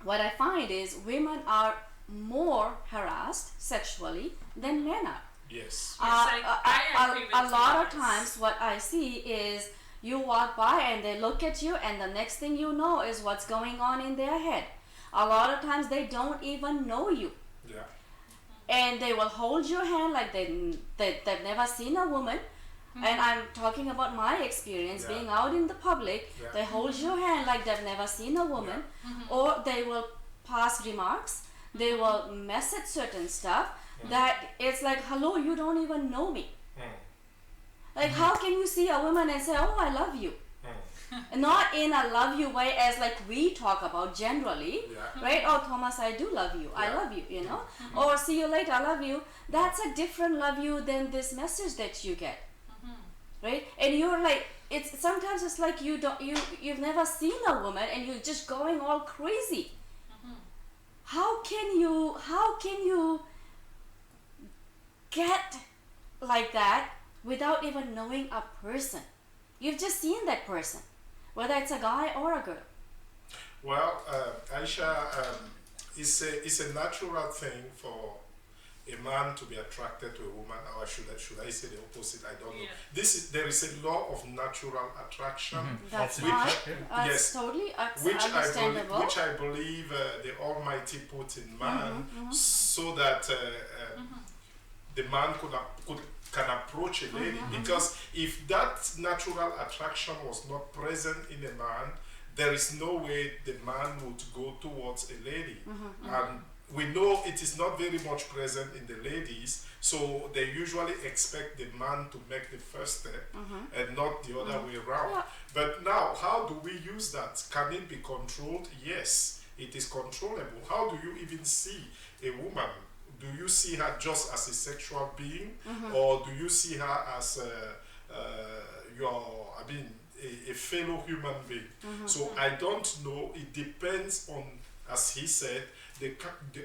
what I find is women are more harassed sexually than men are. Yes. A lot of times what I see is you walk by and they look at you, and the next thing you know is what's going on in their head. A lot of times they don't even know you. Yeah. And they will hold your hand like they've never seen a woman. And I'm talking about my experience being out in the public. They hold your hand like they've never seen a woman, or they will pass remarks. They will message certain stuff that it's like, hello, you don't even know me. Like, how can you see a woman and say, oh, I love you? Not in a love you way as like we talk about generally, right? Oh, Thomas, I do love you. I love you, you know? Or see you later, I love you. That's a different love you than this message that you get, right? And you're like, sometimes it's like you've never seen a woman and you're just going all crazy. How can you get like that without even knowing a person? You've just seen that person, whether it's a guy or a girl. Well, Aisha, it's a natural thing for a man to be attracted to a woman, or should I say the opposite? I don't know. There is a law of natural attraction. That's Which- fine. yes, That's totally which understandable. I believe the Almighty put in man, so that the man can approach a lady. Because if that natural attraction was not present in a man, there is no way the man would go towards a lady. And we know it is not very much present in the ladies, so they usually expect the man to make the first step and not the other way around. Yeah. But now, how do we use that? Can it be controlled? Yes, it is controllable. How do you even see a woman? Do you see her just as a sexual being, or do you see her as a fellow human being? So I don't know. It depends on, as he said, the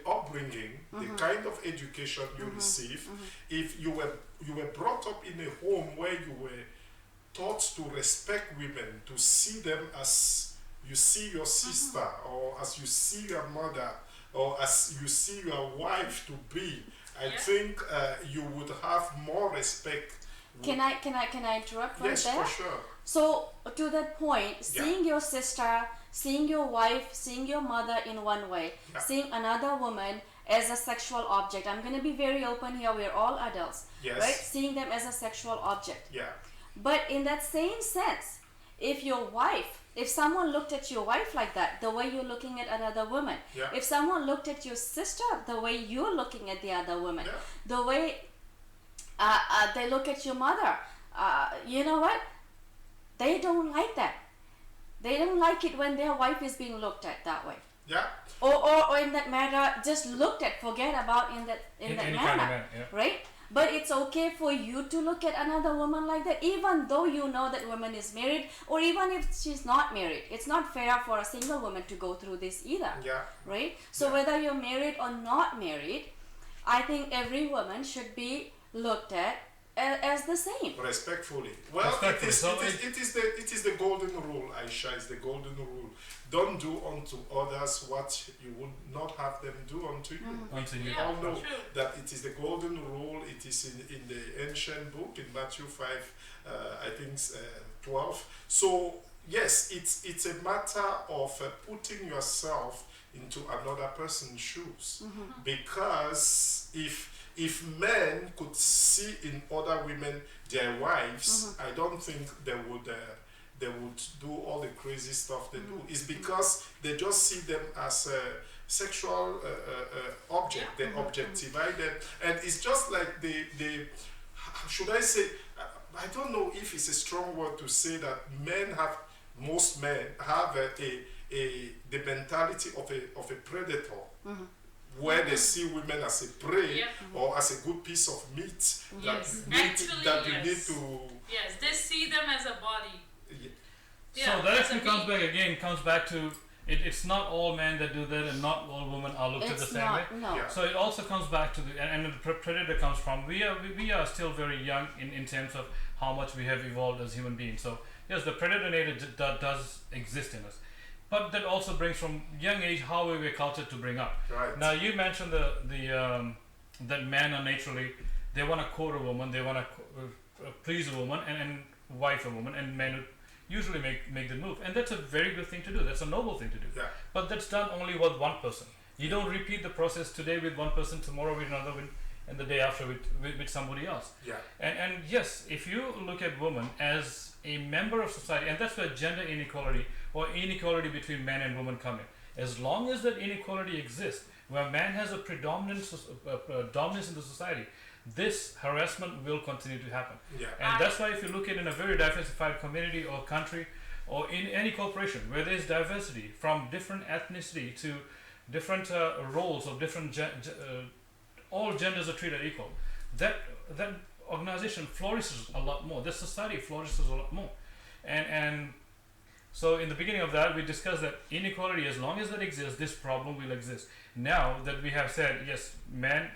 upbringing, the kind of education you receive. If you were brought up in a home where you were taught to respect women, to see them as you see your sister, or as you see your mother, or as you see your wife to be, I think you would have more respect. Can I interrupt right Yes, there? for sure. So to that point, seeing your sister, seeing your wife, seeing your mother in one way, seeing another woman as a sexual object. I'm going to be very open here. We're all adults, right? Seeing them as a sexual object. Yeah. But in that same sense, if someone looked at your wife like that, the way you're looking at another woman, if someone looked at your sister the way you're looking at the other woman, the way they look at your mother, you know what? They don't like that. They don't like it when their wife is being looked at that way. Yeah. Or in that matter, just looked at, forget about in that any manner, kind of manner, right? But it's okay for you to look at another woman like that, even though you know that woman is married, or even if she's not married. It's not fair for a single woman to go through this either, right? So whether you're married or not married, I think every woman should be looked at as the same. Respectfully. Well, it is the golden rule, Aisha. It's the golden rule. Don't do unto others what you would not have them do unto you. We all know that it is the golden rule. It is in the ancient book in Matthew 5, I think 12. So yes, it's a matter of putting yourself into another person's shoes, because if men could see in other women their wives, I don't think they would do all the crazy stuff they do. It's because they just see them as a sexual object. They objectify them, and it's just like they should I say, I don't know if it's a strong word to say that most men have the mentality of a predator. where they see women as a prey Yep. or as a good piece of meat Yes. that, Actually, that you yes. need to. Yes, they see them as a body. So that as actually a comes meat. back to it's not all men that do that, and not all women are looked at the It's same way. not. No. Yeah. So it also comes back to and the predator comes from we are still very young in terms of how much we have evolved as human beings. So yes, the predator nature does exist in us, but that also brings from young age how we were cultured to bring up. Right. Now you mentioned that men are naturally they want to court a woman, they want to please a woman and wife a woman, and men would usually make the move, and that's a very good thing to do. That's a noble thing to do. Yeah. But that's done only with one person. You don't repeat the process today with one person, tomorrow with another, and the day after with somebody else. Yeah. And yes, if you look at women as a member of society, and that's where gender inequality or inequality between men and women come in. As long as that inequality exists, where man has a dominance in the society, this harassment will continue to happen. Yeah. And that's why if you look at in a very diversified community or country or in any corporation where there's diversity from different ethnicity to different roles of different all genders are treated equal, that organization flourishes a lot more. The society flourishes a lot more. And so in the beginning of that we discussed that inequality, as long as that exists, this problem will exist. Now that we have said yes, men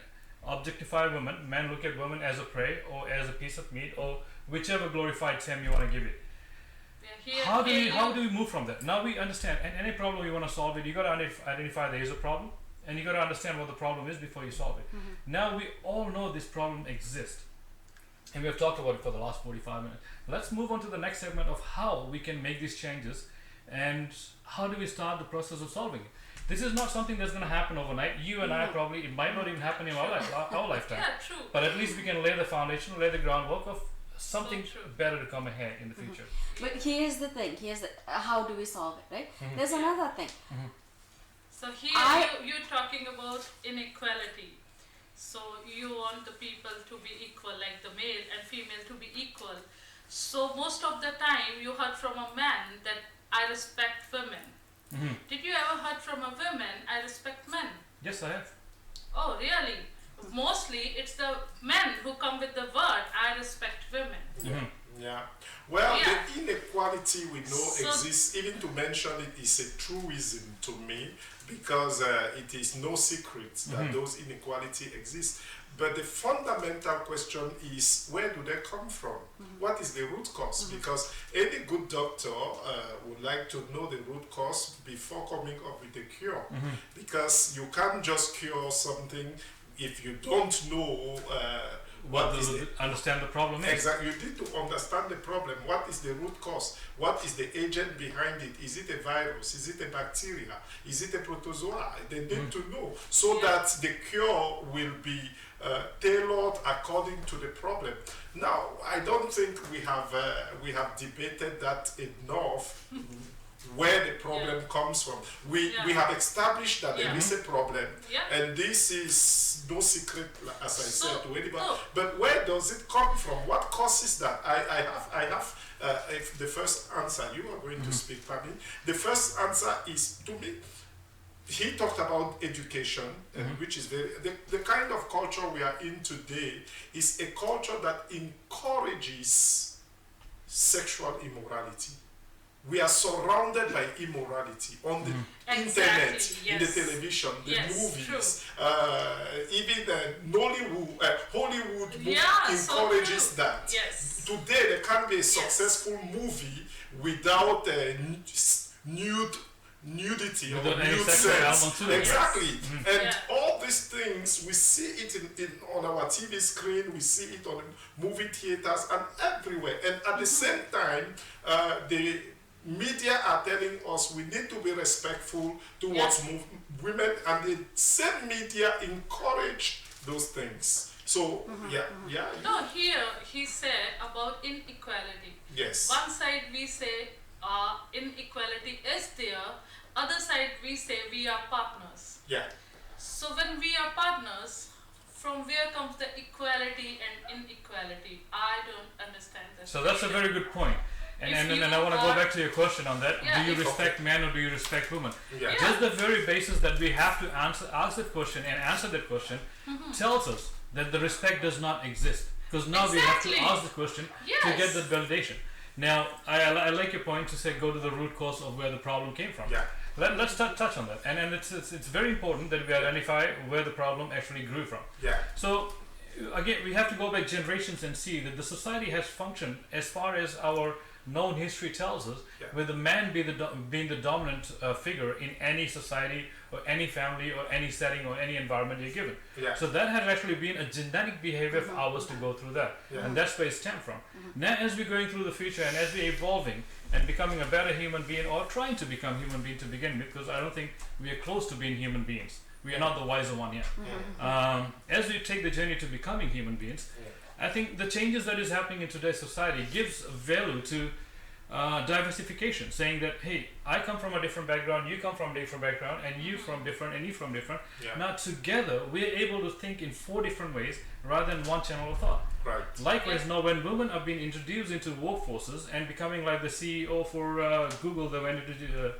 objectify women, men look at women as a prey or as a piece of meat or whichever glorified term you want to give it. How do we move from that? Now we understand, and any problem you want to solve it, you got to identify there is a problem, and you got to understand what the problem is before you solve it. Now we all know this problem exists, and we have talked about it for the last 45 minutes. Let's move on to the next segment of how we can make these changes, and how do we start the process of solving it. This is not something that's going to happen overnight. You and I probably, it might not even happen in our lifetime. Yeah, true. But at least we can lay the foundation, lay the groundwork of something So true. better to come ahead in the future. But here's the thing. How do we solve it, right? There's another thing. So here I- you're talking about inequality. So you want the people to be equal, like the male and female to be equal. So most of the time you heard from a man that I respect women. Did you ever heard from a woman I respect men? Yes, I have. Oh really? Mostly it's the men who come with the word I respect women. Yeah. Well, Yeah. the inequality we know So- exists. Even to mention it is a truism to me, because it is no secret that those inequality exist. But the fundamental question is, where do they come from? What is the root cause? Because any good doctor would like to know the root cause before coming up with a cure. Because you can't just cure something if you don't know Understand the problem is. Exactly. You need to understand the problem. What is the root cause? What is the agent behind it? Is it a virus? Is it a bacteria? Is it a protozoa? They need to know so that the cure will be tailored according to the problem. Now, I don't think we have debated that enough. Where the problem comes from. We have established that there is a problem, and this is no secret, as I said to anybody. But where does it come from? What causes that? I have the first answer. You are going to speak, PAMMI. The first answer is, to me, he talked about education, which is the kind of culture we are in today is a culture that encourages sexual immorality. We are surrounded by immorality on the internet, in the television, the movies, even Hollywood encourages that. Yes. Today there can't be a successful movie without nudity or Without any nude sexual sex. element to it. Exactly. And all these things, we see it on our TV screen, we see it on movie theaters and everywhere. And at the same time, the media are telling us we need to be respectful towards women, and the same media encourage those things. So, No, here he said about inequality. Yes. One side we say inequality is there, other side we say we are partners. Yeah. So when we are partners, from where comes the equality and inequality? I don't understand this. So that's a very good point. And I want to go back to your question on that. Yeah, Do you respect men or do you respect women? Yeah. Just the very basis that we have to ask that question and answer that question tells us that the respect does not exist. Because now we have to Exactly. ask the question to Yes. get that validation. Now, I like your point to say go to the root cause of where the problem came from. Yeah. Let's touch on that. And it's very important that we identify where the problem actually grew from. Yeah. So, again, we have to go back generations and see that the society has functioned as far as our known history tells us, Yeah. with the man being the dominant figure in any society or any family or any setting or any environment you're given. Yeah. So that has actually been a genetic behavior of ours to go through that. Yeah. And that's where it stemmed from. Now, as we're going through the future and as we're evolving and becoming a better human being, or trying to become human being to begin with, because I don't think we are close to being human beings. We are not the wiser one yet. As we take the journey to becoming human beings, I think the changes that is happening in today's society gives value to diversification, saying that, hey, I come from a different background, you come from a different background, and you from different, and you from different. Yeah. Now together we're able to think in 4 different ways rather than one channel of thought. Right. Likewise, now when women are being introduced into workforces and becoming like the CEO for Google, they went into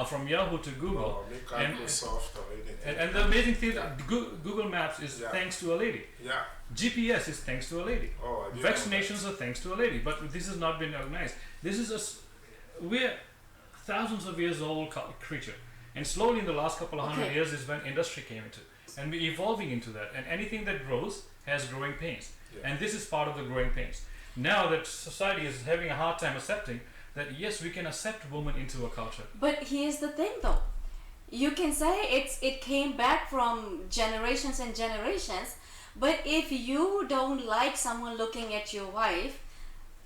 from Yahoo to Google. Or Microsoft or anything. And the amazing thing, Google Maps is Yeah. thanks to a lady. Yeah. GPS is thanks to a lady. Oh, I didn't know Vaccinations are thanks to a lady. But this has not been recognized. This is we're thousands of years old creature. And slowly in the last couple of hundred Okay. years is when industry came into. And we're evolving into that. And anything that grows has growing pains. Yeah. And this is part of the growing pains. Now that society is having a hard time accepting that yes, we can accept women into a culture. But here's the thing though. You can say it came back from generations and generations, but if you don't like someone looking at your wife,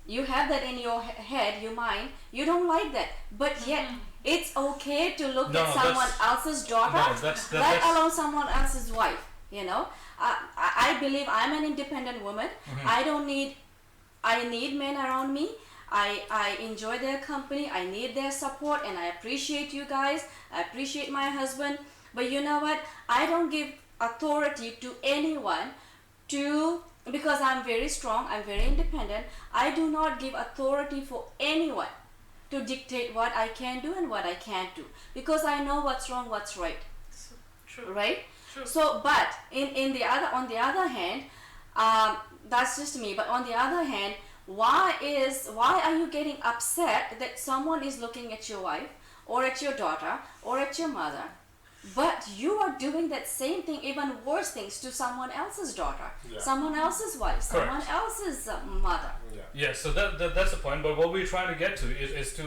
you have that in your head, your mind, you don't like that. But yet it's okay to look No, at someone that's- else's daughter, No, let alone someone else's wife, you know. I believe I'm an independent woman. I need men around me. I enjoy their company, I need their support, and I appreciate you guys, I appreciate my husband. But you know what, I don't give authority to anyone because I'm very strong, I'm very independent. I do not give authority for anyone to dictate what I can do and what I can't do, because I know what's wrong, what's right. True. Right? True. So, but on the other hand, that's just me. But on the other hand, why are you getting upset that someone is looking at your wife or at your daughter or at your mother, but you are doing that same thing, even worse things, to someone else's daughter, Yeah. someone else's wife, someone Correct. else's mother? Yeah. Yeah, so that's the point. But what we're trying to get to is to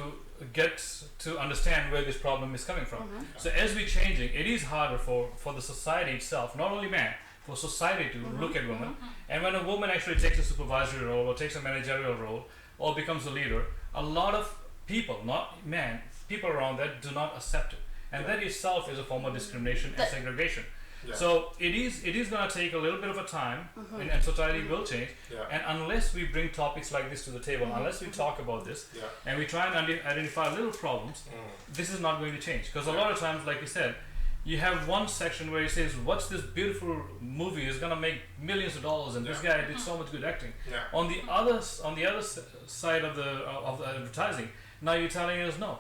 get to understand where this problem is coming from. So as we're changing, it is harder for the society itself, not only man, for society to look at women. And when a woman actually takes a supervisory role or takes a managerial role or becomes a leader, a lot of people, not men, people around that do not accept it. And that itself is a form of discrimination and segregation. Yeah. So it is going to take a little bit of a time, and society will change. Yeah. And unless we bring topics like this to the table, unless we talk about this, Yeah. and we try and identify little problems, this is not going to change. Because a lot of times, like you said, you have one section where it says, "What's this beautiful movie? Is going to make millions of dollars, and this guy did so much good acting." Yeah. On the other side of the advertising, now you're telling us no.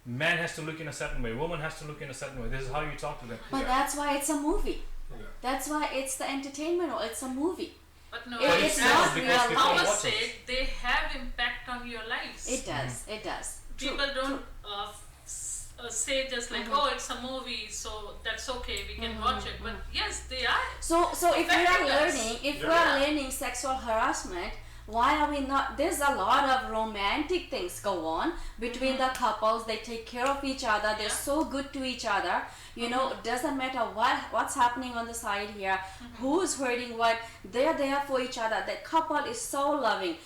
Man has to look in a certain way. Woman has to look in a certain way. This is how you talk to them. But that's why it's a movie. Yeah. That's why it's the entertainment, or it's a movie. But no, It- it's as not because people Thomas watch said, it. they have impact on your lives. It does. It does. True, People don't true. say just like, oh, it's a movie, so that's okay, we can watch it. But yes, they are. So if we are affecting us. learning, if we Yeah. are learning sexual harassment, why are we not? There's a lot of romantic things go on between the couples. They take care of each other. They're Yeah. so good to each other. You know, it doesn't matter what's happening on the side here, who's hurting what. They're there for each other. That couple is so loving.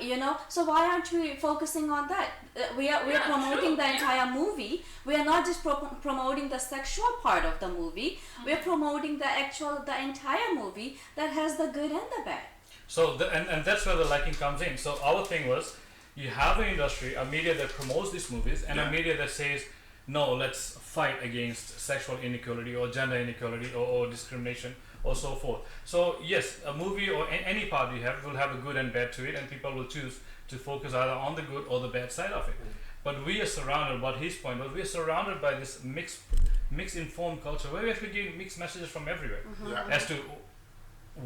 You know, so why aren't we focusing on that? We are Yeah, promoting true, the yeah. entire movie. We are not just promoting the sexual part of the movie. We're promoting the entire movie that has the good and the bad. So and that's where the lacking comes in. So our thing was, you have an industry, a media that promotes these movies, and a Yeah. media that says no, let's fight against sexual inequality or gender inequality or discrimination or so forth. So yes, a movie or any part you have will have a good and bad to it, and people will choose to focus either on the good or the bad side of it. But we are surrounded, what his point was, we are surrounded by this mixed informed culture where we actually get mixed messages from everywhere. As to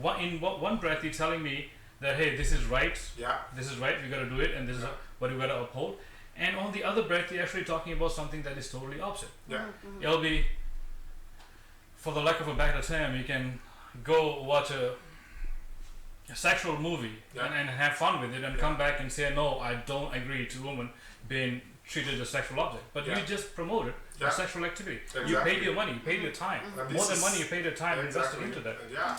one breath you're telling me that, hey, this is right, we got to do it, and this is what we got to uphold. And on the other breath, you're actually talking about something that is totally opposite. It'll be, for the lack of a better term, you can go watch a sexual movie and have fun with it and come back and say, no, I don't agree to women being treated as a sexual object. But you just promoted a sexual activity. You paid your money, you paid your time. More than money, you paid your time invested into that.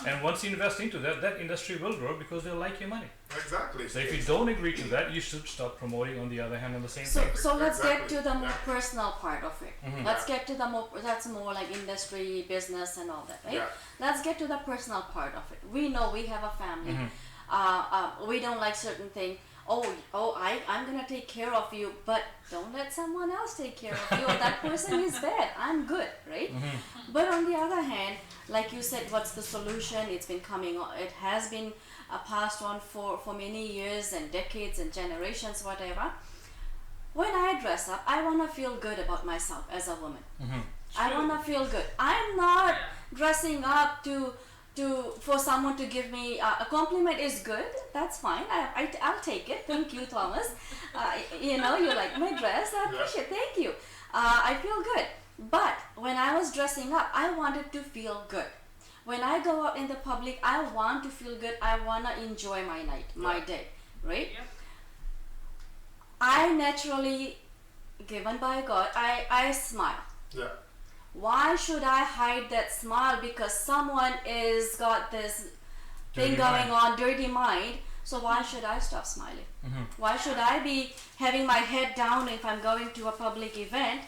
And once you invest into that, that industry will grow because they'll like your money. Exactly. So if you don't agree to that, you should stop promoting on the other hand on the same thing. So let's get to the more personal part of it. Let's get to the more, that's more like industry, business and all that, right? Let's get to the personal part of it. We know we have a family. We don't like certain things. I'm gonna take care of you, but don't let someone else take care of you. Or that person is bad. I'm good, right? But on the other hand, like you said, what's the solution? It's been coming on. It has been passed on for many years and decades and generations, whatever. When I dress up, I wanna feel good about myself as a woman. I wanna feel good. I'm not dressing up for someone to give me a compliment is good. That's fine. I'll take it. Thank you, Thomas. You like my dress. I appreciate it. Thank you. I feel good. But when I was dressing up, I wanted to feel good. When I go out in the public, I want to feel good. I want to enjoy my night, my day, right? I naturally, given by God, I smile. Why should I hide that smile because someone is got this thing going on, dirty mind? So why should I stop smiling? Why should I be having my head down if I'm going to a public event?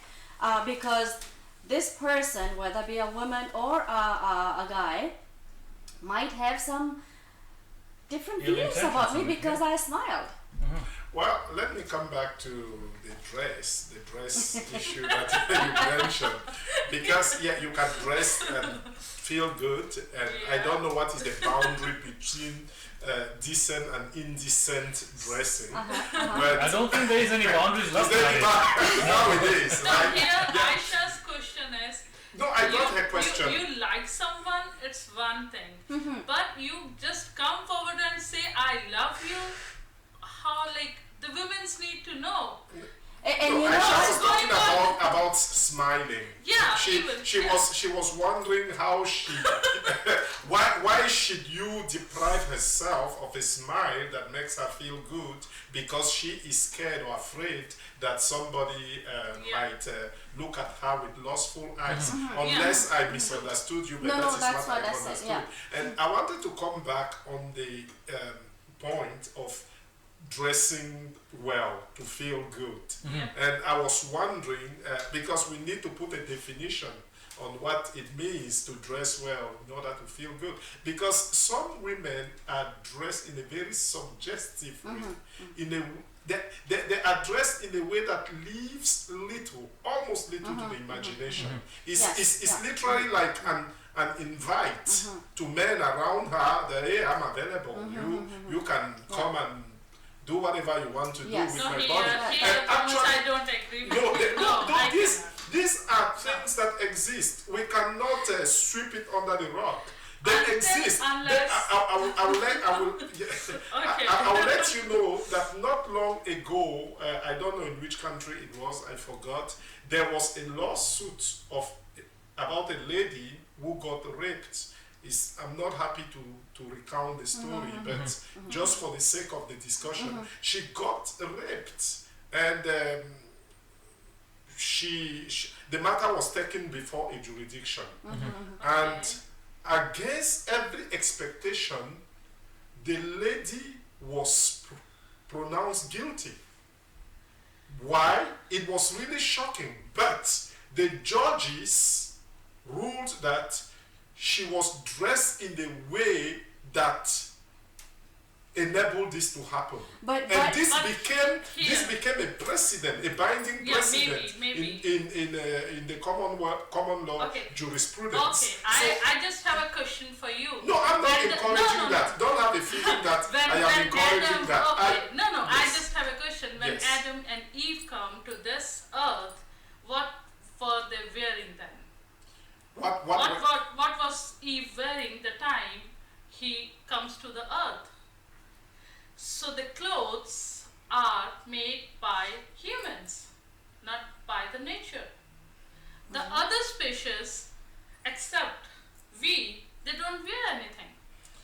Because this person, whether it be a woman or a guy, might have some different feelings about me because I smiled. Well, let me come back to the dress issue that you mentioned. Because, you can dress and feel good, and I don't know what is the boundary between decent and indecent dressing. But I don't think there is any boundaries left nowadays. So here, Aisha's question is, no, I got her question. You like someone, it's one thing. But you just come forward and say, I love you. How, the women's need to know. And I was talking about smiling. Yeah, she was wondering how why should you deprive herself of a smile that makes her feel good because she is scared or afraid that somebody might look at her with lustful eyes. Unless I misunderstood you, but that is what I understood. And I wanted to come back on the point of dressing well to feel good. And I was wondering, because we need to put a definition on what it means to dress well in order to feel good. Because some women are dressed in a very suggestive way. They are dressed in a way that leaves almost little to the imagination. It's literally like an invite to men around her that, hey, I'm available. You can come and do whatever you want to do with my body. And actually, I don't agree with no, these are things that exist. We cannot sweep it under the rug. They exist. I will let you know that not long ago, I don't know in which country it was, I forgot, there was a lawsuit about a lady who got raped. I'm not happy to recount the story, but just for the sake of the discussion, she got raped, and the matter was taken before a jurisdiction, and against every expectation, the lady was pronounced guilty. Why? It was really shocking, but the judges ruled that she was dressed in the way that enable this to happen. But This here- became a precedent, a binding Yeah, precedent maybe. in the common law Okay. jurisprudence. Okay, I just have a question for you. No, I'm not When the- encouraging no. that. Don't have a feeling that When I am encouraging Adam, that. okay, I Yes. just have a question. When Yes. Adam and Eve come to this earth, what were they wearing then? What What was Eve wearing the time he comes to the earth? So the clothes are made by humans, not by the nature. The other species, except we, they don't wear anything.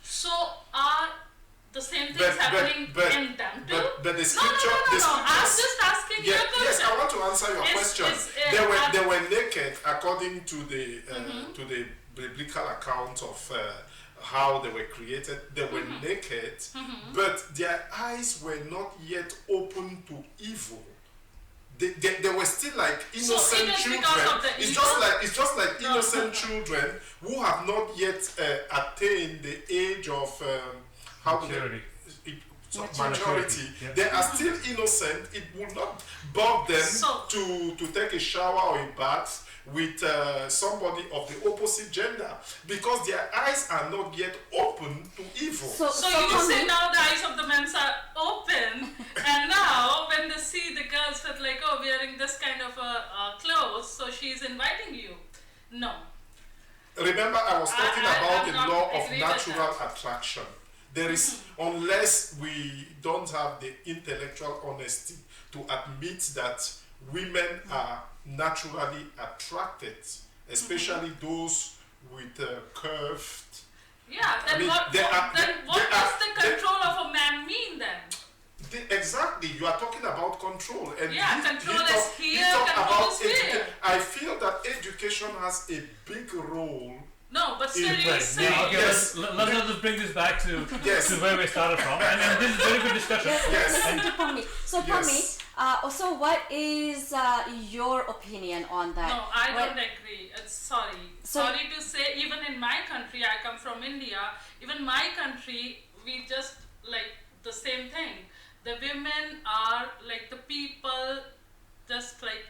So are the same things happening in them too? But the No, scripture, the I'm scriptures. just asking you a question. Yes, I want to answer your It's- question. it's, They were naked according to the biblical account of how they were created. They were naked, but their eyes were not yet open to evil. They were still like innocent it is children. because of the evil? It's just like innocent children who have not yet attained the age of Maturity. maturity. Yeah. They are still innocent. It would not bug them So- to take a shower or a bath with somebody of the opposite gender because their eyes are not yet open to evil. So you for say me- now the eyes of the men are open, and now when they see the girls with like wearing this kind of clothes, so she's inviting you. No. Remember, I was talking about I'm the not law of agree with natural attraction. There is, unless we don't have the intellectual honesty to admit that women are naturally attracted, especially those with curved. Yeah. Then I mean, what? they are- Then they- what they does are- the control of a man mean then? Exactly, you are talking about control, and Yeah, control is talk- here, talk control about is here. I feel that education has a big role. No, but still you Right. say. Now, okay, Yes. let's just bring this back to, Yes. to where we started from. And this is a very good discussion. Yes. Listen to Pammi. So Yes. Pammi, so what is your opinion on that? No, I When- don't agree. Sorry. So- Sorry to say, even in my country, I come from India, even my country, we just like the same thing. The women are like the people, just like,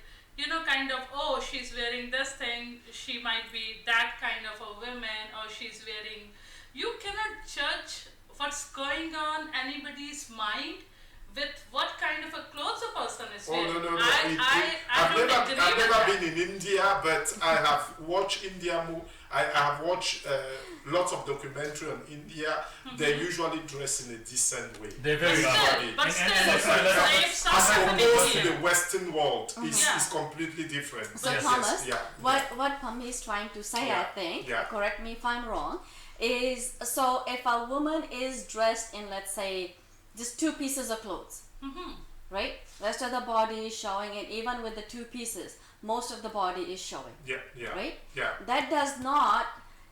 kind of, she's wearing this thing, she might be that kind of a woman, or she's wearing. You cannot judge what's going on anybody's mind with what kind of a clothes a person is Oh wearing. no! I I've don't never, agree I've with never that. been in India, but I have watched I have watched lots of documentary on India. They usually dress in a decent way. They're very But still, loud. but And- still, and- if As something opposed to happening the here, Western world, Yeah. is completely different. So Yes, Thomas, yeah, what Pammi is trying to say, Yeah, I think, yeah. correct me if I'm wrong, is so if a woman is dressed in, let's say, just two pieces of clothes, right? Rest of the body is showing, and even with the two pieces, most of the body is showing, Yeah. right? Yeah. That does not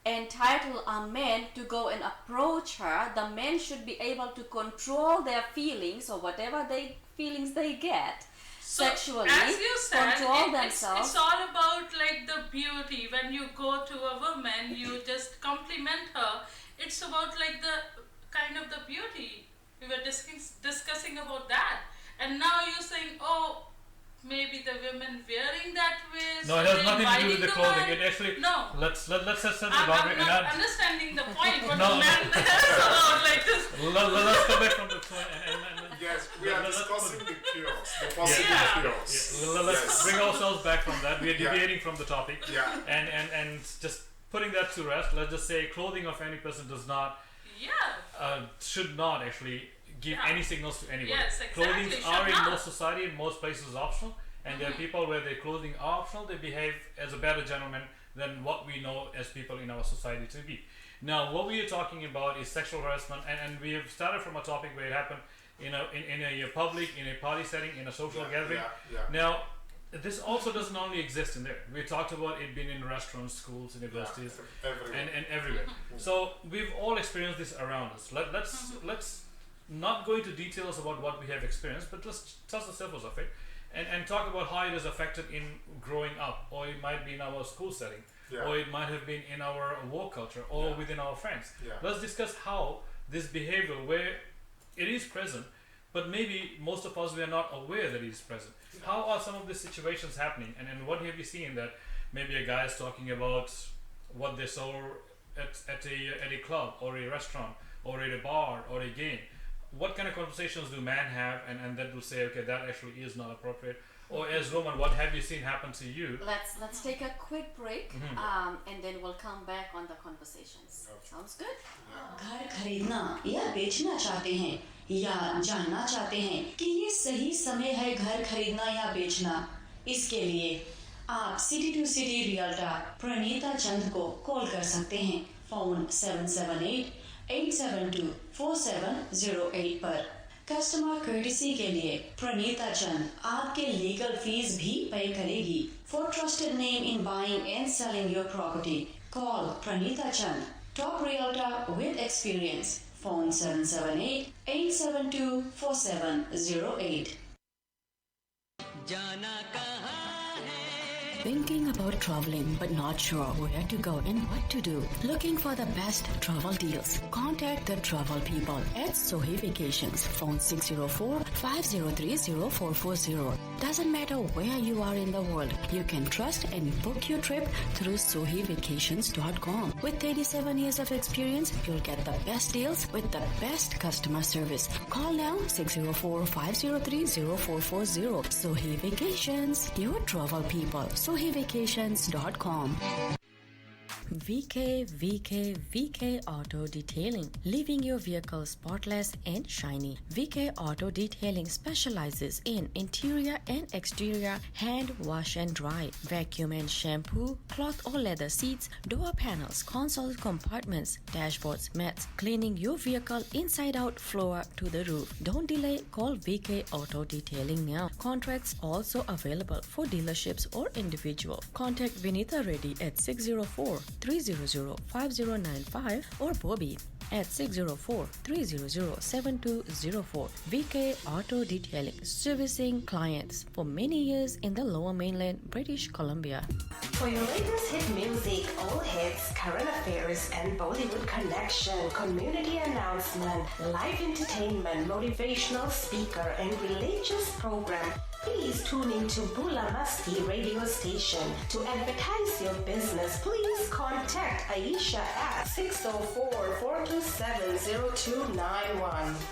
entitle a man to go and approach her. The men should be able to control their feelings or whatever feelings they get sexually, as you said, control it's themselves. all about like the beauty. When you go to a woman, you just compliment her. It's about like the kind of the beauty. We were discussing about that, and now you're saying, maybe the women wearing that way. No, it has nothing to do with the clothing. Man. It actually. No. Let's set the I'm boundary. not understanding the point. What No. the man is about like this. Let's come back from the point and Yes, we are let's discussing put- the chaos, the possible Yeah. chaos. let's Yes. bring ourselves back from that. We are Yeah. deviating from the topic. Yeah. And just putting that to rest. Let's just say clothing of any person does not Yeah. should not actually give Yeah. any signals to anyone. Yes, exactly. Clothing Should are in not. most society, in most places optional, and there are people where their clothing are optional. They behave as a better gentleman than what we know as people in our society to be. Now, what we are talking about is sexual harassment, and we have started from a topic where it happened in a public, in a party setting, in a social gathering. Yeah. Now, this also doesn't only exist in there. We talked about it being in restaurants, schools, universities, Everywhere. and everywhere. So we've all experienced this around us. Let's not go into details about what we have experienced, but let's touch the surface of it and talk about how it is affected in growing up, or it might be in our school setting, Yeah. or it might have been in our work culture, or Yeah. within our friends. Yeah. Let's discuss how this behavior, where it is present, but maybe most of us, we are not aware that it is present. How are some of these situations happening, and what have you seen that maybe a guy is talking about what they saw at a club or a restaurant or at a bar or a game? What kind of conversations do men have, and that will say, okay, that actually is not appropriate? Or as woman, what have you seen happen to you? Let's take a quick break, and then we'll come back on the conversations. Sounds good? घर खरीदना या बेचना चाहते हैं या जानना चाहते हैं कि ये सही समय है घर खरीदना या बेचना, इसके लिए आप city to city realtor Praneeta Chand को कॉल कर सकते हैं फोन 778-872-4708 पर। कस्टमर कर्टिसी के लिए प्रणीता चंद आपके लीगल फीस भी पे करेगी। For trusted name in buying and selling your property, call Praneeta Chand, top realtor with experience, phone 778-872-4708। Thinking about traveling but not sure where to go and what to do? Looking for the best travel deals? Contact the travel people at Sohi Vacations. Phone 604-503-0440. Doesn't matter where you are in the world, you can trust and book your trip through sohivacations.com. With 37 years of experience, you'll get the best deals with the best customer service. Call now 604-503-0440. Sohi Vacations, your travel people. sohivacations.com. VK Auto Detailing, leaving your vehicle spotless and shiny. VK Auto Detailing specializes in interior and exterior hand wash and dry, vacuum and shampoo, cloth or leather seats, door panels, console compartments, dashboards, mats, cleaning your vehicle inside out, floor to the roof. Don't delay, call VK Auto Detailing now. Contracts also available for dealerships or individual. Contact Vinitha Reddy at 604-300-5095 or Bobby at 604-300-7204. VK Auto Detailing, servicing clients for many years in the Lower Mainland, British Columbia. For your latest hit music, all hits, current affairs, and Bollywood connection, community announcement, live entertainment, motivational speaker, and religious program, please tune into Bula Masti radio station. To advertise your business, please contact Aisha at 604-427-0291.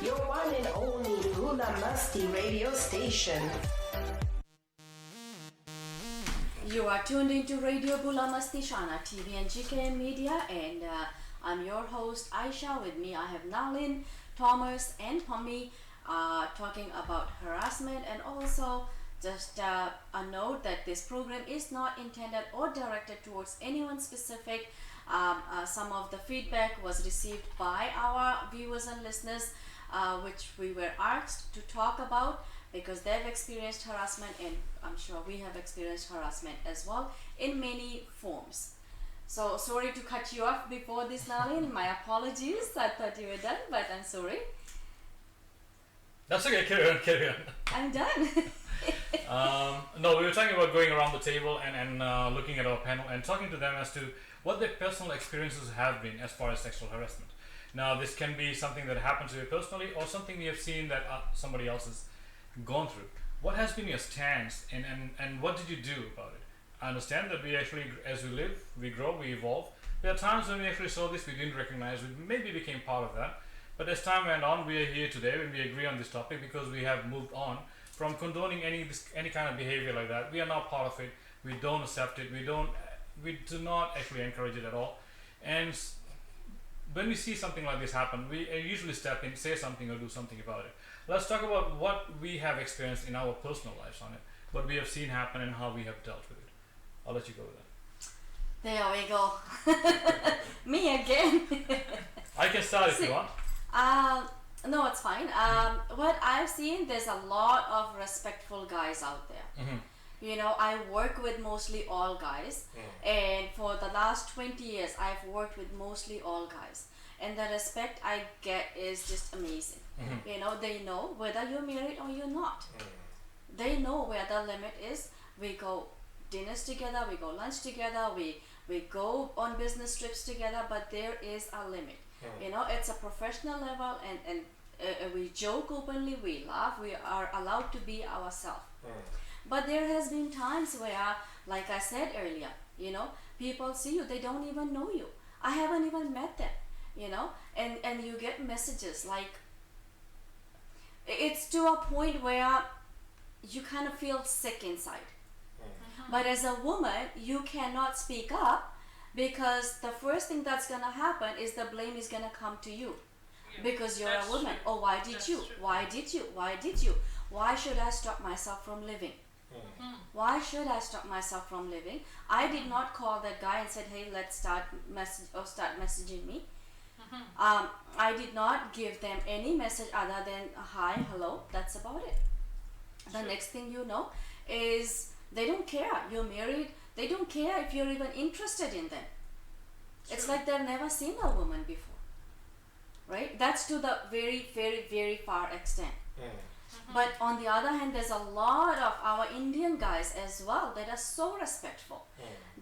Your one and only Bula Masti radio station. You are tuned into Radio Bula Masti Shana TV and GKN Media, and I'm your host Aisha. With me I have NALIN, Thomas, and PAMMI talking about harassment, and also just a note that this program is not intended or directed towards anyone specific. Some of the feedback was received by our viewers and listeners, which we were asked to talk about because they've experienced harassment, and I'm sure we have experienced harassment as well in many forms. So sorry to cut you off before this, NALIN. My apologies. I thought you were done, but I'm sorry. That's okay, carry on. I'm done. No, we were talking about going around the table and looking at our panel and talking to them as to what their personal experiences have been as far as sexual harassment. Now, this can be something that happened to you personally or something we have seen that somebody else has gone through. What has been your stance and what did you do about it? I understand that we actually, as we live, we grow, we evolve. There are times when we actually saw this, we didn't recognize, we maybe became part of that. But as time went on, we are here today and we agree on this topic because we have moved on from condoning any kind of behavior like that. We are now part of it. We don't accept it. We do not actually encourage it at all. And when we see something like this happen, we usually step in, say something or do something about it. Let's talk about what we have experienced in our personal lives on it, what we have seen happen and how we have dealt with it. I'll let you go with that. There we go. Me again. I can start if you want. No, it's fine. What I've seen, there's a lot of respectful guys out there. Mm-hmm. You know, I work with mostly all guys, and for the last 20 years, I've worked with mostly all guys. And the respect I get is just amazing. Mm-hmm. You know, they know whether you're married or you're not. They know where the limit is. We go dinners together, we go lunch together, we go on business trips together, but there is a limit. You know, it's a professional level, and we joke openly, we laugh, we are allowed to be ourselves. But there has been times where, like I said earlier, you know, people see you, they don't even know you. I haven't even met them, you know, and you get messages like, it's to a point where you kind of feel sick inside. But as a woman, you cannot speak up, because the first thing that's gonna happen is the blame is gonna come to you. Because you're a woman. True. Oh, why did That's you? true. Why did you? Why did you? Why should I stop myself from living? Why should I stop myself from living? I did not call that guy and said, hey, let's start messaging me. I did not give them any message other than hi, hello, that's about it. The next thing you know is they don't care. You're married. They don't care if you're even interested in them. It's like they've never seen a woman before. Right? That's to the very, very, very far extent. But on the other hand, there's a lot of our Indian guys as well that are so respectful.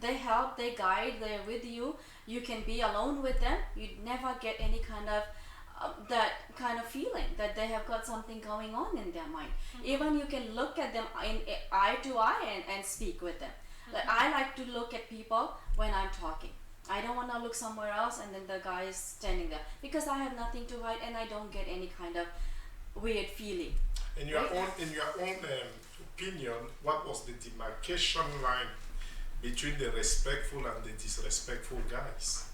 They help, they guide, they're with you. You can be alone with them. You never get any kind of that kind of feeling that they have got something going on in their mind. Even you can look at them in eye to eye and speak with them. Like, I like to look at people when I'm talking. I don't want to look somewhere else and then the guy is standing there, because I have nothing to hide and I don't get any kind of weird feeling. In your own opinion, what was the demarcation line between the respectful and the disrespectful guys?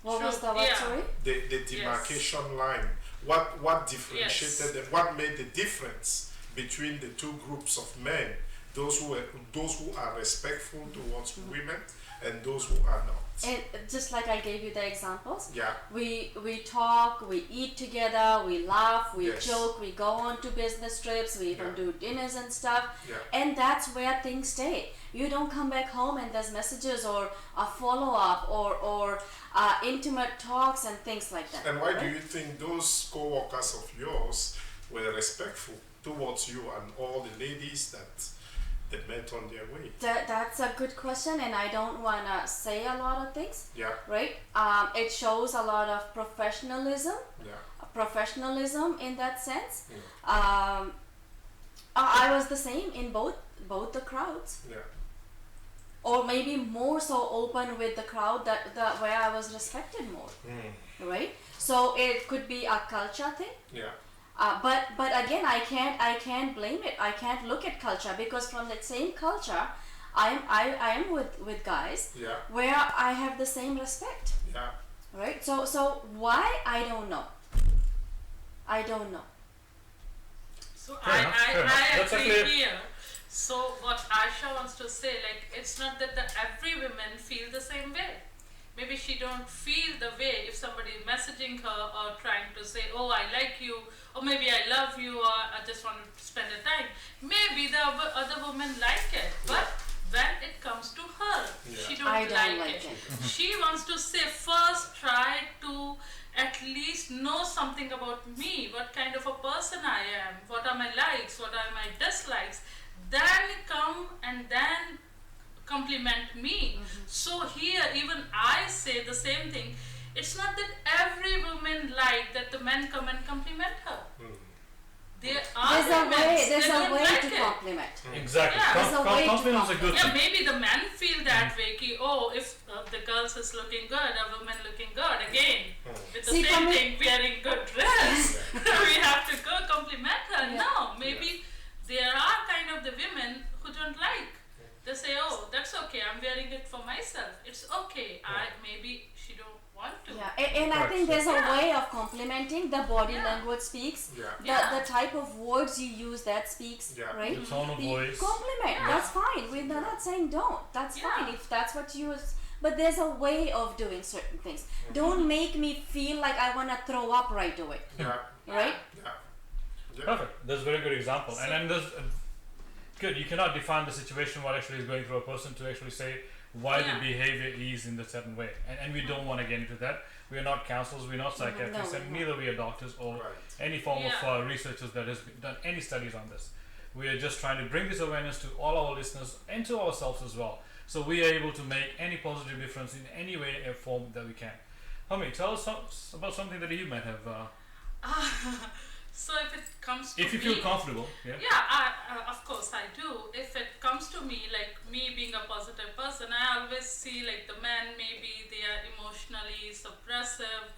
What was the what, sorry? The demarcation line. What differentiated them? What made the difference between the two groups of men? Those who are respectful towards women and those who are not. And just like I gave you the examples, Yeah. we talk, we eat together, we laugh, we Yes. joke, we go on to business trips, we even do dinners and stuff, Yeah. and that's where things stay. You don't come back home and there's messages or a follow-up or intimate talks and things like that. And why do right? you think those co-workers of yours were respectful towards you and all the ladies that they met on their way? That's a good question, and I don't want to say a lot of things, Yeah. right? It shows a lot of professionalism in that sense. I was the same in both the crowds, Yeah. or maybe more so open with the crowd that where I was respected more, right? So it could be a culture thing. Yeah. But again, I can't blame it. I can't look at culture, because from that same culture, I am with guys Yeah. where I have the same respect, Yeah. right? So why, I don't know. So Fair enough, fair enough. I That's agree actually- here. So what Aisha wants to say, like, it's not that every woman feel the same way. Maybe she don't feel the way if somebody is messaging her or trying to say, oh, I like you, or maybe I love you, or I just want to spend the time. Maybe the other women like it, but when it comes to her, she don't, I don't like it. it. She wants to say, first try to at least know something about me, what kind of a person I am, what are my likes, what are my dislikes, then come and then compliment me. So here even I say the same thing. It's not that every woman like that the men come and compliment her. There are There's a women way. they There's a don't way like to it. compliment. Exactly. Yeah. There's a way to Confidence is a good Yeah, thing. maybe the men feel that way. Ki, oh, if the girls is looking good, a woman looking good, again, with the See, for same me- thing, wearing good dress, we have to go compliment her. Yeah. No, maybe there are kind of the women who don't like. They say, oh, that's okay, I'm wearing it for myself. It's okay. Maybe she don't want to. Yeah, and I think there's a way of complimenting. The body language speaks. Yeah. The type of words you use, that speaks, Yeah. right? The tone of The voice. Compliment. That's fine. We're not saying don't. That's Yeah. fine if that's what you use. But there's a way of doing certain things. Don't make me feel like I want to throw up right away, Yeah. right? Yeah. Perfect. That's a very good example. And then there's good. You cannot define the situation what actually is going through a person to actually say why the behavior is in a certain way. And we don't want to get into that. We are not counselors, we're not psychiatrists, No, and neither we are doctors or Right. any form Yeah. of researchers that has done any studies on this. We are just trying to bring this awareness to all our listeners and to ourselves as well. So we are able to make any positive difference in any way or form that we can. Pammi, tell us about something that you might have So if it comes to If you me, feel comfortable, yeah. yeah, of course I do. If it comes to me, like me being a positive person, I always see like the men, maybe they are emotionally suppressive.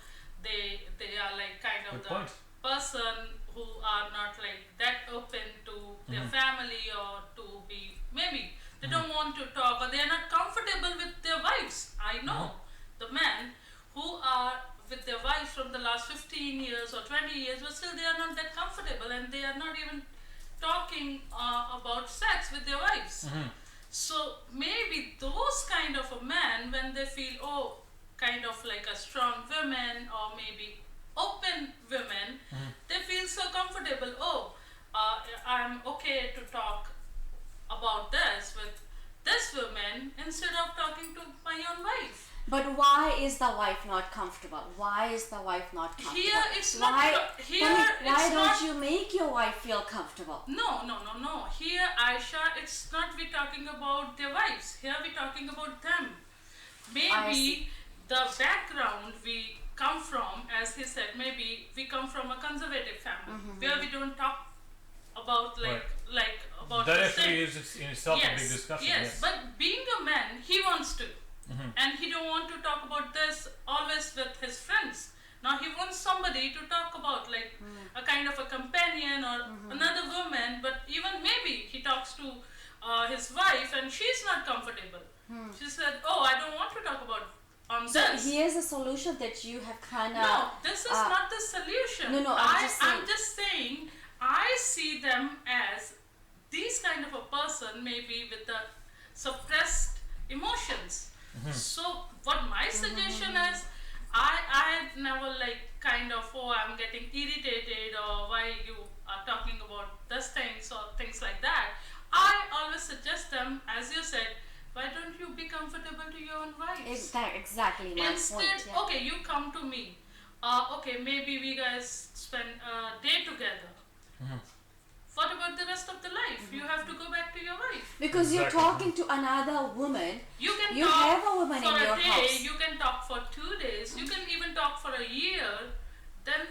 They are like kind of Good the point. person who are not like that open to their family, or to be, maybe they don't want to talk, or they are not comfortable with their wives. I know the men who are with their wives from the last 15 years or 20 years, but still they are not that comfortable, and they are not even talking about sex with their wives. So maybe those kind of a man, when they feel, oh, kind of like a strong woman, or maybe open women, they feel so comfortable. Oh, I'm okay to talk about this with this woman instead of talking to my own wife. But why is the wife not comfortable? Why is the wife not comfortable? Here it's why, not. Here why it's don't not. you make your wife feel comfortable? No. Here, Aisha, it's not we talking about their wives. Here we talking about them. Maybe the background we come from, as he said, maybe we come from a conservative family where we don't talk about like about That the actually same. is in itself a big discussion. Yes, but being a man, he wants to, and he don't want to talk about this always with his friends. Now he wants somebody to talk about, like a kind of a companion or another woman. But even maybe he talks to his wife and she's not comfortable. She said, "Oh, I don't want to talk about on So this." here's a solution that you have kind of. No, this is not the solution. No, I'm just saying, I see them as these kind of a person, maybe with the suppressed emotions. So what my suggestion is, I never like kind of, oh, I'm getting irritated, or why you are talking about these things or things like that. I always suggest them, as you said, why don't you be comfortable to your own wives? Exactly my Instead, point. Yeah. okay, you come to me. Okay, maybe we guys spend a day together. What about the rest of the life? You have to go back to your wife. Because you're talking to another woman. You can You talk have a woman for in a your day. house. You can talk for 2 days. You can even talk for a year. Then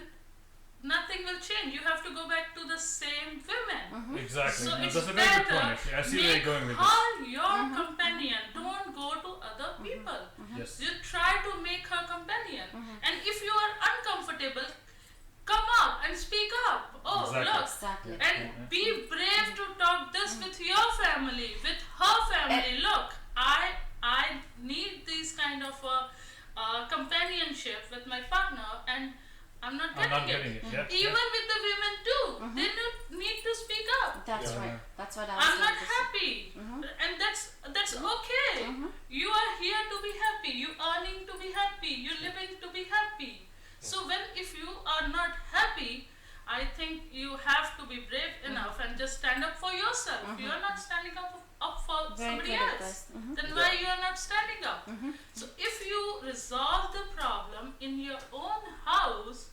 nothing will change. You have to go back to the same women. Exactly. So No, it's that's a very good better point. Actually, I see where make you're going with this. her your companion. Don't go to other people. Yes. You try to make her companion. And if you are uncomfortable, come up and speak up. Oh, Exactly. look. Exactly. And be brave to talk this with your family, with her family. Look, I need this kind of companionship with my partner, and I'm not getting it. Yeah. Even with the women too, they need to speak up. That's right. That's what I was I'm going not to say. happy, and that's okay. You are here to be happy. You earning to be happy. You living to be happy. So if you are not happy, I think you have to be brave enough and just stand up for yourself. You are not standing up for Very somebody good else. advice. Then why you are not standing up? So if you resolve the problem in your own house,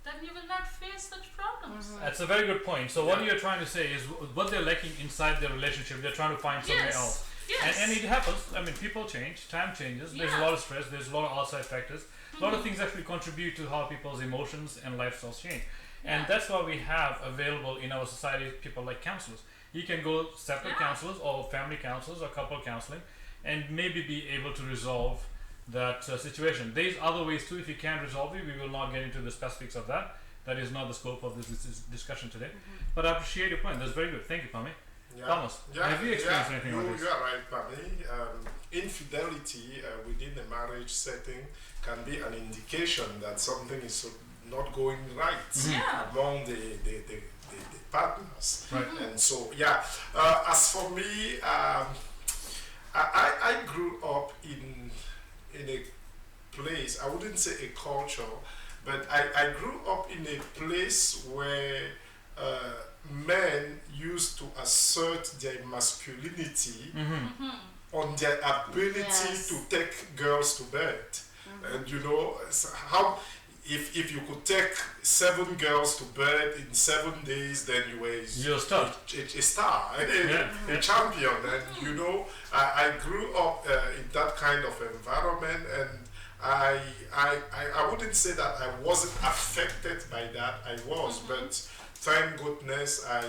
then you will not face such problems. That's a very good point. So what you're trying to say is what they're lacking inside their relationship, they're trying to find somewhere Yes. else. Yes. And it happens. I mean, people change, time changes. There's a lot of stress. There's a lot of outside factors. A lot of things actually contribute to how people's emotions and lifestyles change. And that's why we have available in our society people like counselors. You can go separate counselors or family counselors or couple counseling and maybe be able to resolve that situation. There's other ways too. If you can't resolve it, we will not get into the specifics of that. That is not the scope of this discussion today. But I appreciate your point. That's very good. Thank you, Pammi. Thomas, have you experienced anything like this? You are right, Pammi. Infidelity within a marriage setting can be an indication that something is not going right among the partners. Right. And so, as for me, I grew up in a place, I wouldn't say a culture, but I grew up in a place where men used to assert their masculinity on their ability to take girls to bed. And you know, how if you could take 7 girls to bed in 7 days, then you were You're a star. a star, a champion. And you know, I grew up in that kind of environment, and I wouldn't say that I wasn't affected by that. I was, but thank goodness I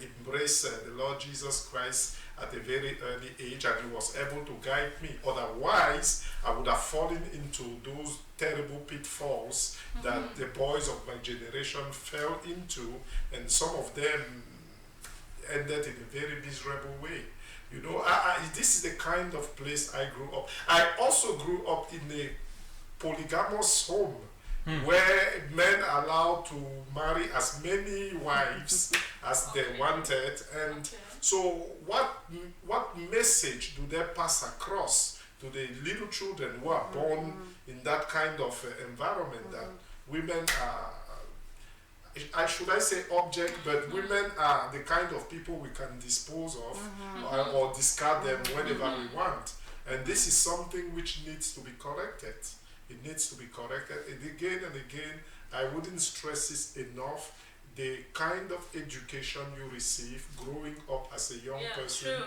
embraced the Lord Jesus Christ at a very early age, and He was able to guide me. Otherwise, I would have fallen into those terrible pitfalls that the boys of my generation fell into, and some of them ended in a very miserable way. You know, this is the kind of place I grew up. I also grew up in a polygamous home where men are allowed to marry as many wives as they wanted. And so what message do they pass across to the little children who are born in that kind of environment, that women are, should I say object, but women are the kind of people we can dispose of or discard them whenever we want. And this is something which needs to be corrected. It needs to be corrected. And again, I wouldn't stress this enough. The kind of education you receive growing up as a young person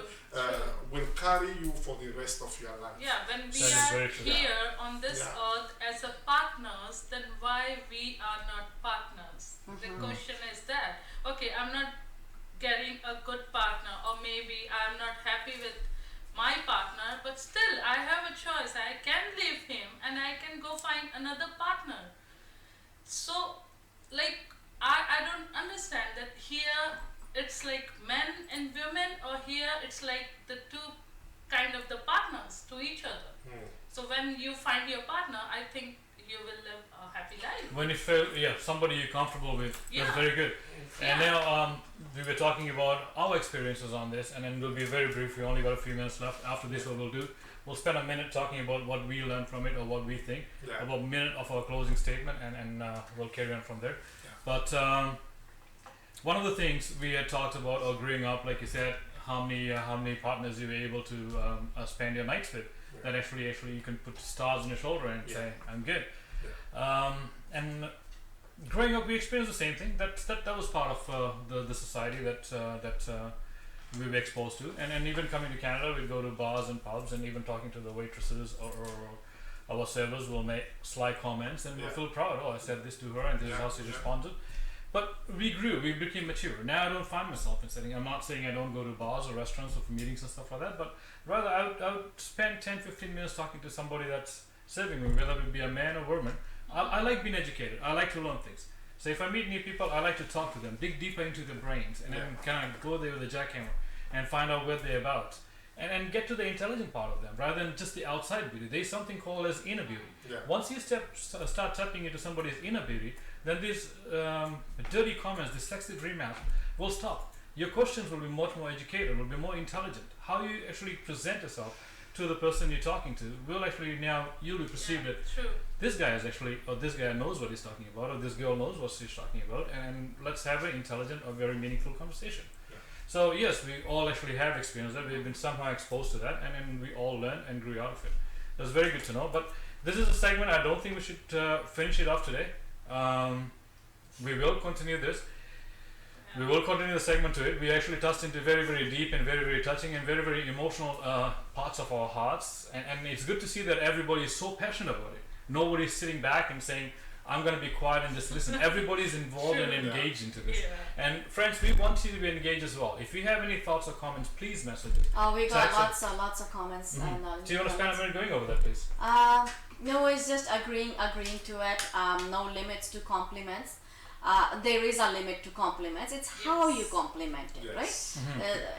will carry you for the rest of your life. Yeah, when we are here on this earth as a partners, then why we are not partners? The question is that, okay, I'm not getting a good partner, or maybe I'm not happy with my partner, but still I have a choice. I can leave him and I can go find another partner. So, like, I don't understand that here it's like men and women, or here it's like the two kind of the partners to each other. So when you find your partner, I think you will live a happy life. When you feel, somebody you're comfortable with, that's very good. And now we were talking about our experiences on this, and then we'll be very brief. We only got a few minutes left. After this, what we'll do, we'll spend a minute talking about what we learned from it, or what we think, about a minute of our closing statement, and we'll carry on from there. But one of the things we had talked about, or growing up, like you said, how many partners you were able to spend your nights with, that actually you can put stars on your shoulder and say, I'm good. And growing up, we experienced the same thing. That was part of the society that we were exposed to. And even coming to Canada, we'd go to bars and pubs, and even talking to the waitresses or our servers will make sly comments, and we'll feel proud. Oh, I said this to her, and this is how she responded. But we grew, we became mature. Now I don't find myself in setting. I'm not saying I don't go to bars or restaurants or for meetings and stuff like that, but rather I would spend 10-15 minutes talking to somebody that's serving me, whether it be a man or woman. I like being educated. I like to learn things. So if I meet new people, I like to talk to them, dig deeper into their brains, and then kind of go there with a jackhammer and find out what they're about. And get to the intelligent part of them, rather than just the outside beauty. There's something called as inner beauty. Once you start tapping into somebody's inner beauty, then these dirty comments, this sexist remarks will stop. Your questions will be much more educated, will be more intelligent. How you actually present yourself to the person you're talking to will actually, now you'll be perceived that this guy is actually, or this guy knows what he's talking about, or this girl knows what she's talking about, and let's have an intelligent or very meaningful conversation. So yes, we all actually have experienced that. We've been somehow exposed to that, and then we all learned and grew out of it. That's very good to know. But this is a segment I don't think we should finish it off today. We will continue this. We will continue the segment to it. We actually touched into very, very deep and very, very touching and very, very emotional parts of our hearts. And it's good to see that everybody is so passionate about it. Nobody's sitting back and saying, I'm going to be quiet and just listen. Everybody's involved and engaged into this. And friends, we want you to be engaged as well. If you have any thoughts or comments, please message us. Oh, we got lots of comments. Do you want to spend a minute going over that, please? No, it's just agreeing to it. No limits to compliments. There is a limit to compliments. It's how you compliment it, right?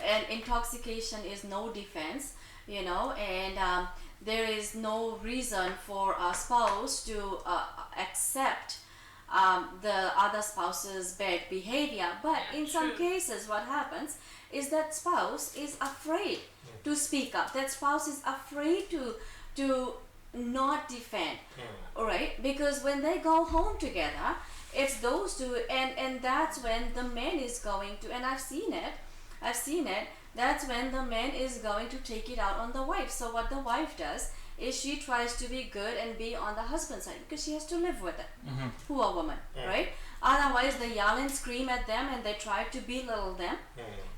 And intoxication is no defense, and there is no reason for a spouse to accept the other spouse's bad behavior. But in some cases, what happens is that spouse is afraid to speak up. That spouse is afraid to not defend, all right? Because when they go home together, it's those two, and that's when the man is going to, and I've seen it, that's when the man is going to take it out on the wife. So what the wife does is she tries to be good and be on the husband's side, because she has to live with it. Poor woman, right? Otherwise they yell and scream at them, and they try to belittle them,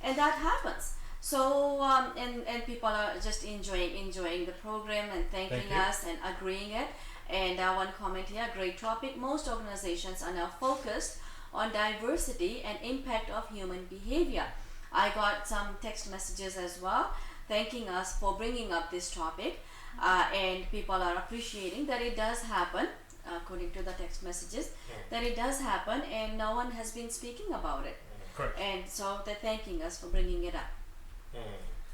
and that happens. So and people are just enjoying the program and thanking Thank you. us and agreeing it. And one comment here, great topic. Most organizations are now focused on diversity and impact of human behavior. I got some text messages as well thanking us for bringing up this topic, and people are appreciating that it does happen, according to the text messages, that it does happen, and no one has been speaking about it. Correct. And so they're thanking us for bringing it up.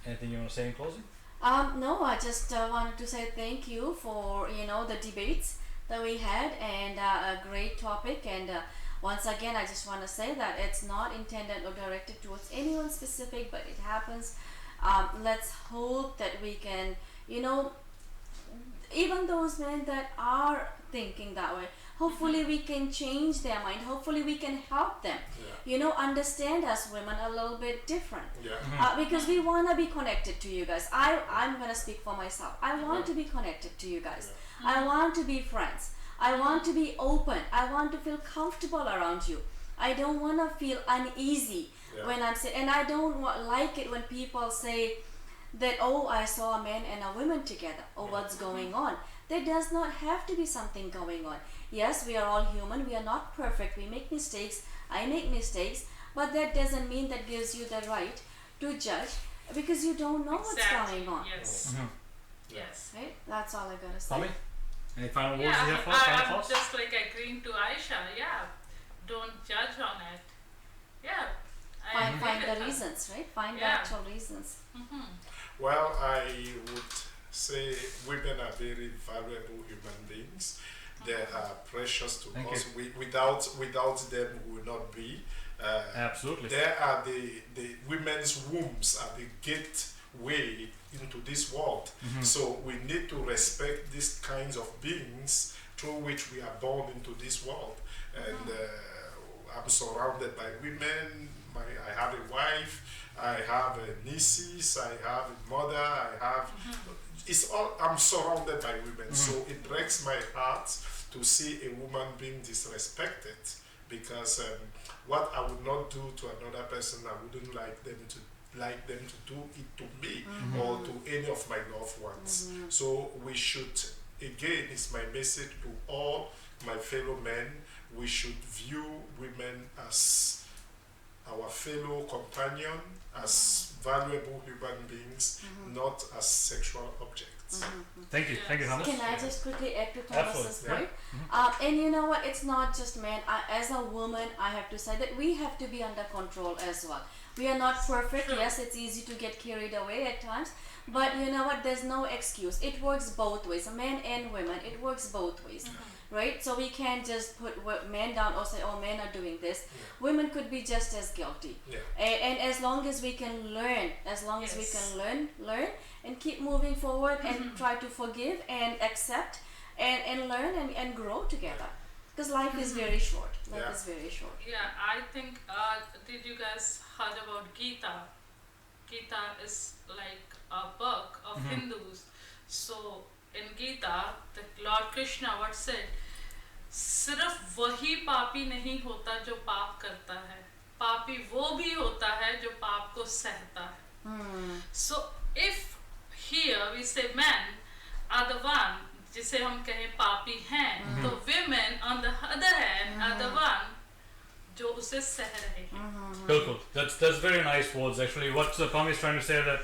Anything you want to say in closing? No, I just wanted to say thank you for the debates that we had, and a great topic. And once again, I just want to say that it's not intended or directed towards anyone specific, but it happens. Let's hope that we can, even those men that are thinking that way, hopefully we can change their mind. Hopefully we can help them, understand us women a little bit different. Because we want to be connected to you guys. I'm going to speak for myself. I want to be connected to you guys. I want to be friends. I want to be open. I want to feel comfortable around you. I don't want to feel uneasy when I'm saying, and I don't like it when people say that, oh, I saw a man and a woman together, or what's going on. There does not have to be something going on. Yes, we are all human. We are not perfect. We make mistakes. I make mistakes. But that doesn't mean that gives you the right to judge, because you don't know what's going on. Yes. Yes. Right? That's all I gotta say. Tommy? Any final words Yeah, you have for I'm thoughts? just like agreeing to Aisha. Yeah, don't judge on it. Yeah. I agree Find with the her. reasons, right? Find the Yeah. actual reasons. Well, I would say women are very valuable human beings. They are precious to Thank us. Without them, we would not be. Absolutely. They are the women's wombs are the gateway into this world. So we need to respect these kinds of beings through which we are born into this world. And I'm surrounded by women. I have a wife. I have nieces. I have a mother. I have. I'm surrounded by women. So it breaks my heart to see a woman being disrespected, because what I would not do to another person, I wouldn't like them to do it to me or to any of my loved ones. So we should, again, it's my message to all my fellow men, we should view women as our fellow companion, as valuable human beings, not as sexual objects. Thank you. Thank you, Thomas. Can I just quickly add to Thomas's Absolutely, point? And you know what? It's not just men. As a woman, I have to say that we have to be under control as well. We are not perfect. Yes, it's easy to get carried away at times. But you know what? There's no excuse. It works both ways. Men and women. It works both ways. Right? So we can't just put men down or say, oh, men are doing this. Women could be just as guilty. And as long as we can learn, as we can learn and keep moving forward and try to forgive and accept and learn and grow together. Because life is very short. Life is very short. Yeah, I think, did you guys heard about Gita? Gita is like a book of Hindus. So in Gita, the Lord Krishna what said, सिर्फ वही पापी नहीं होता जो पाप करता है, पापी वो भी होता है जो पाप को सहता है. So if here we say men are the one जिसे हम कहें पापी हैं, तो women on the other hand are the one जो उसे सह रहे हैं. Cool. That's very nice words actually. What Tommy is trying to say that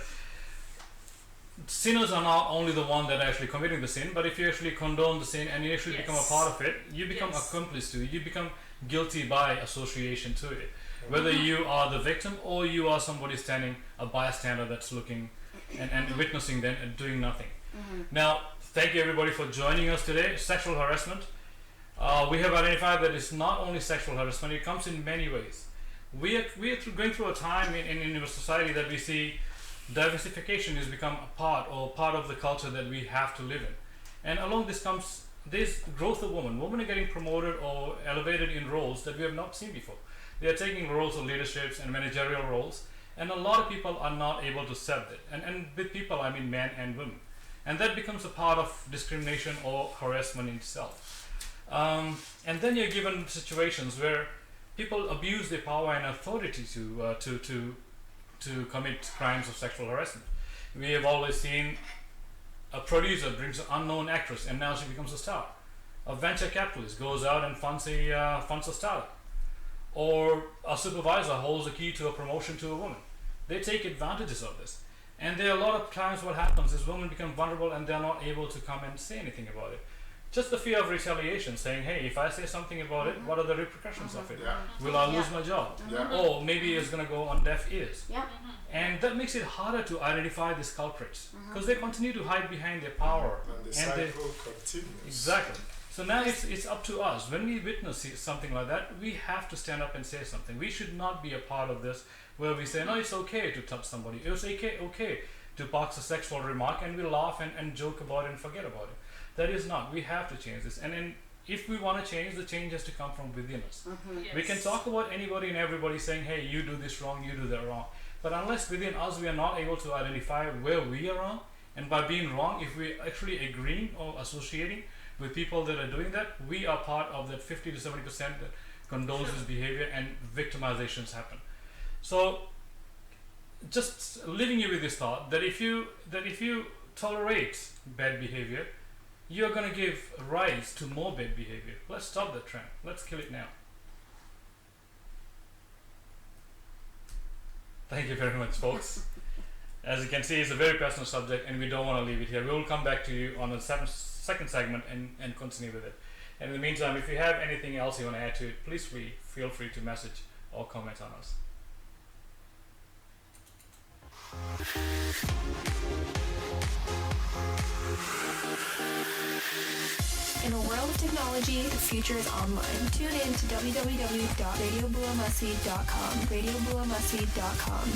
sinners are not only the one that are actually committing the sin, but if you actually condone the sin and you actually become a part of it, you become accomplice to it. You become guilty by association to it. Whether you are the victim or you are somebody standing, a bystander that's looking and witnessing them and doing nothing. Now, thank you everybody for joining us today. Sexual harassment. We have identified that it's not only sexual harassment, it comes in many ways. We are going through a time in our society that we see diversification has become a part of the culture that we have to live in. And along this comes this growth of women. Women are getting promoted or elevated in roles that we have not seen before. They are taking roles of leaderships and managerial roles, and a lot of people are not able to accept it. And with people, I mean men and women. And that becomes a part of discrimination or harassment in itself. And then you're given situations where people abuse their power and authority to to commit crimes of sexual harassment. We have always seen a producer brings an unknown actress and now she becomes a star. A venture capitalist goes out and funds a startup. Or a supervisor holds the key to a promotion to a woman. They take advantages of this. And there are a lot of times what happens is women become vulnerable and they're not able to come and say anything about it. Just the fear of retaliation, saying, hey, if I say something about it, what are the repercussions of it? Will I lose my job? Or maybe it's going to go on deaf ears. And that makes it harder to identify these culprits because they continue to hide behind their power. And the cycle continues. Exactly. So now it's up to us. When we witness something like that, we have to stand up and say something. We should not be a part of this where we say, no, it's okay to touch somebody. It's okay to box a sexual remark and we laugh and joke about it and forget about it. That is not. We have to change this. And then if we want to change, the change has to come from within us. Yes. We can talk about anybody and everybody saying, hey, you do this wrong, you do that wrong. But unless within us we are not able to identify where we are wrong, and by being wrong, if we actually agreeing or associating with people that are doing that, we are part of that 50 to 70% that condones this behavior and victimizations happen. So just leaving you with this thought that if you tolerate bad behavior, you're going to give rise to more bad behavior. Let's stop that trend. Let's kill it now. Thank you very much, folks. As you can see, it's a very personal subject and we don't want to leave it here. We will come back to you on the second segment and continue with it. And in the meantime, if you have anything else you want to add to it, please feel free to message or comment on us. In a world of technology, the future is online. Tune in to www.radiobulamasi.com. radiobulamasi.com.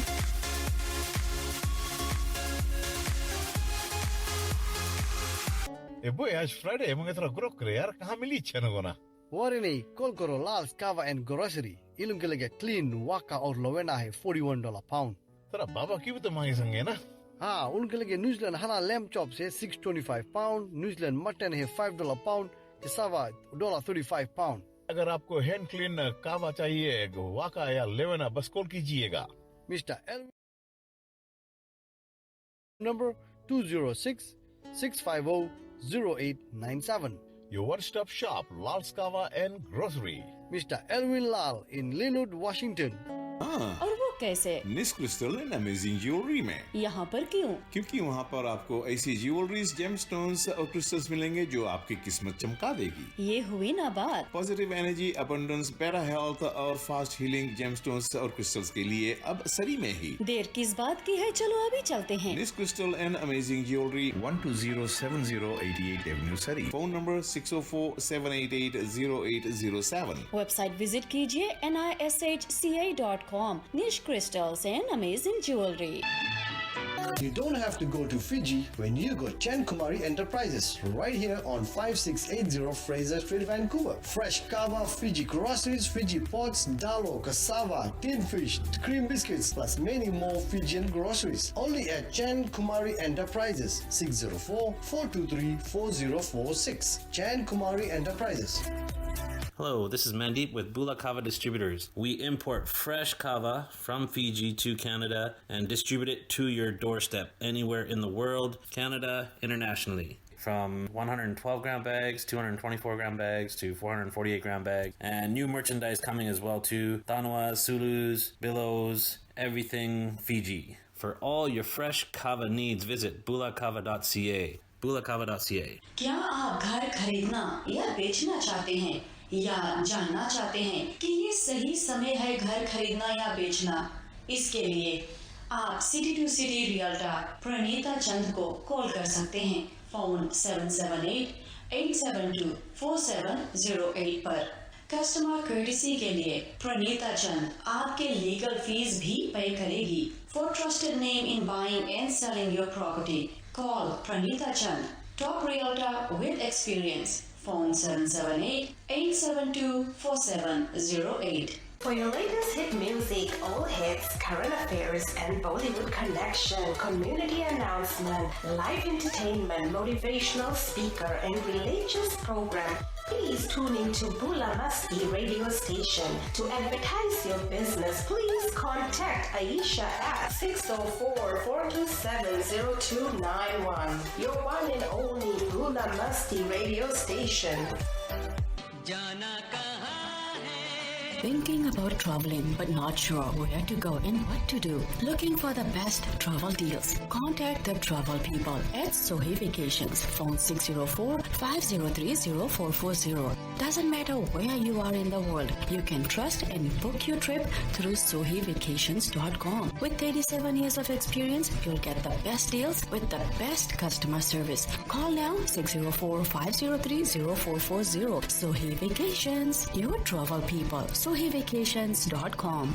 boy, आज Friday है मगर तेरा group करे यार कहाँ मिली चनगोना Worry नहीं, call करो Lal's Kava and Grocery. इलुम के लगे clean waka और lovena है $41 pound. तेरा बाबा की भी तो मांगी संगे ना हाँ, उनके लगे न्यूजीलैंड halal lamb chops है $6.25 pound, न्यूजीलैंड मटन है $5 pound, cassava $1.35 pound. अगर आपको हैंड क्लीन कावा चाहिए वाका या लेवेना बस कॉल कीजिएगा Mr. Elvin number 206-650-0897. Your one-stop shop, Lal's Kava and Grocery. Mr. Elvin Lal in Linwood, Washington. और वो कैसे? निस क्रिस्टल एंड अमेजिंग ज्वेलरी में। यहाँ पर क्यों? क्योंकि वहाँ पर आपको ऐसी ज्वेलरीज, जेमस्टोन्स और क्रिस्टल्स मिलेंगे जो आपकी किस्मत चमका देगी। ये हुई ना बात। Positive energy, abundance, better health और फास्ट हीलिंग जेमस्टोन्स और क्रिस्टल्स के लिए अब सरी में ही। देर किस बात की है, चलो अभी चलते हैं। निस crystal and amazing jewellery 1207088 avenue Surrey. Phone number 604-788-0807। Website visit कीजिए NISHCA.com। Niche crystals and amazing jewelry. You don't have to go to Fiji when you go Chen Kumari Enterprises right here on 5680 Fraser Street, Vancouver. Fresh kava, Fiji groceries, Fiji pots, dalo, cassava, tin fish, cream biscuits, plus many more Fijian groceries. Only at Chen Kumari Enterprises, 604-423-4046. Chen Kumari Enterprises. Hello, this is Mandeep with Bula Kava Distributors. We import fresh kava from Fiji to Canada and distribute it to your doorstep anywhere in the world, Canada, internationally. From 112-gram bags, 224-gram bags to 448-gram bags. And new merchandise coming as well too. Tanuas, Sulus, Billows, everything Fiji. For all your fresh kava needs, visit bulakava.ca. bulakava.ca. क्या आप घर खरीदना या बेचना चाहते हैं या जानना चाहते हैं कि ये सही समय है घर खरीदना या बेचना? इसके लिए आप city to city realtor Praneeta Chand को कॉल कर सकते हैं। फोन 778-872-4708 पर। कस्टमर कर्टेसी के लिए प्रणीता चंद आपके लीगल फीस भी पे करेगी। For trusted name in buying and selling your property, call Praneeta Chand, top realtor with experience. Phone 778-872-4708. For your latest hit music, all hits, current affairs, and Bollywood connection, community announcement, live entertainment, motivational speaker, and religious program, please tune into Bula Masti radio station. To advertise your business, please contact Aisha at 604-427-0291. Your one and only Bula Masti radio station. Thinking about traveling but not sure where to go and what to do? Looking for the best travel deals? Contact the travel people at Sohi Vacations. Phone 604-503-0440. Doesn't matter where you are in the world, you can trust and book your trip through SohiVacations.com. With 37 years of experience, you'll get the best deals with the best customer service. Call now 604-503-0440. Sohi Vacations, your travel people. SohiVacations.com.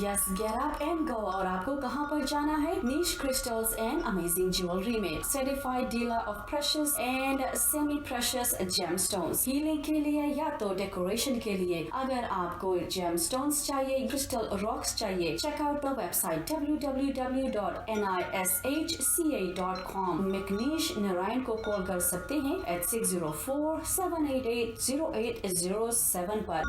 Yes, get up and go. और आपको कहाँ पर जाना है? Niche crystals and amazing jewelry में certified dealer of precious and semi-precious gemstones. Healing के लिए या तो decoration के लिए. अगर आपको gemstones चाहिए, crystal rocks चाहिए, check out the website www.nishca.com. McNish Narayan को कॉल कर सकते हैं at 604-788-0807 पर.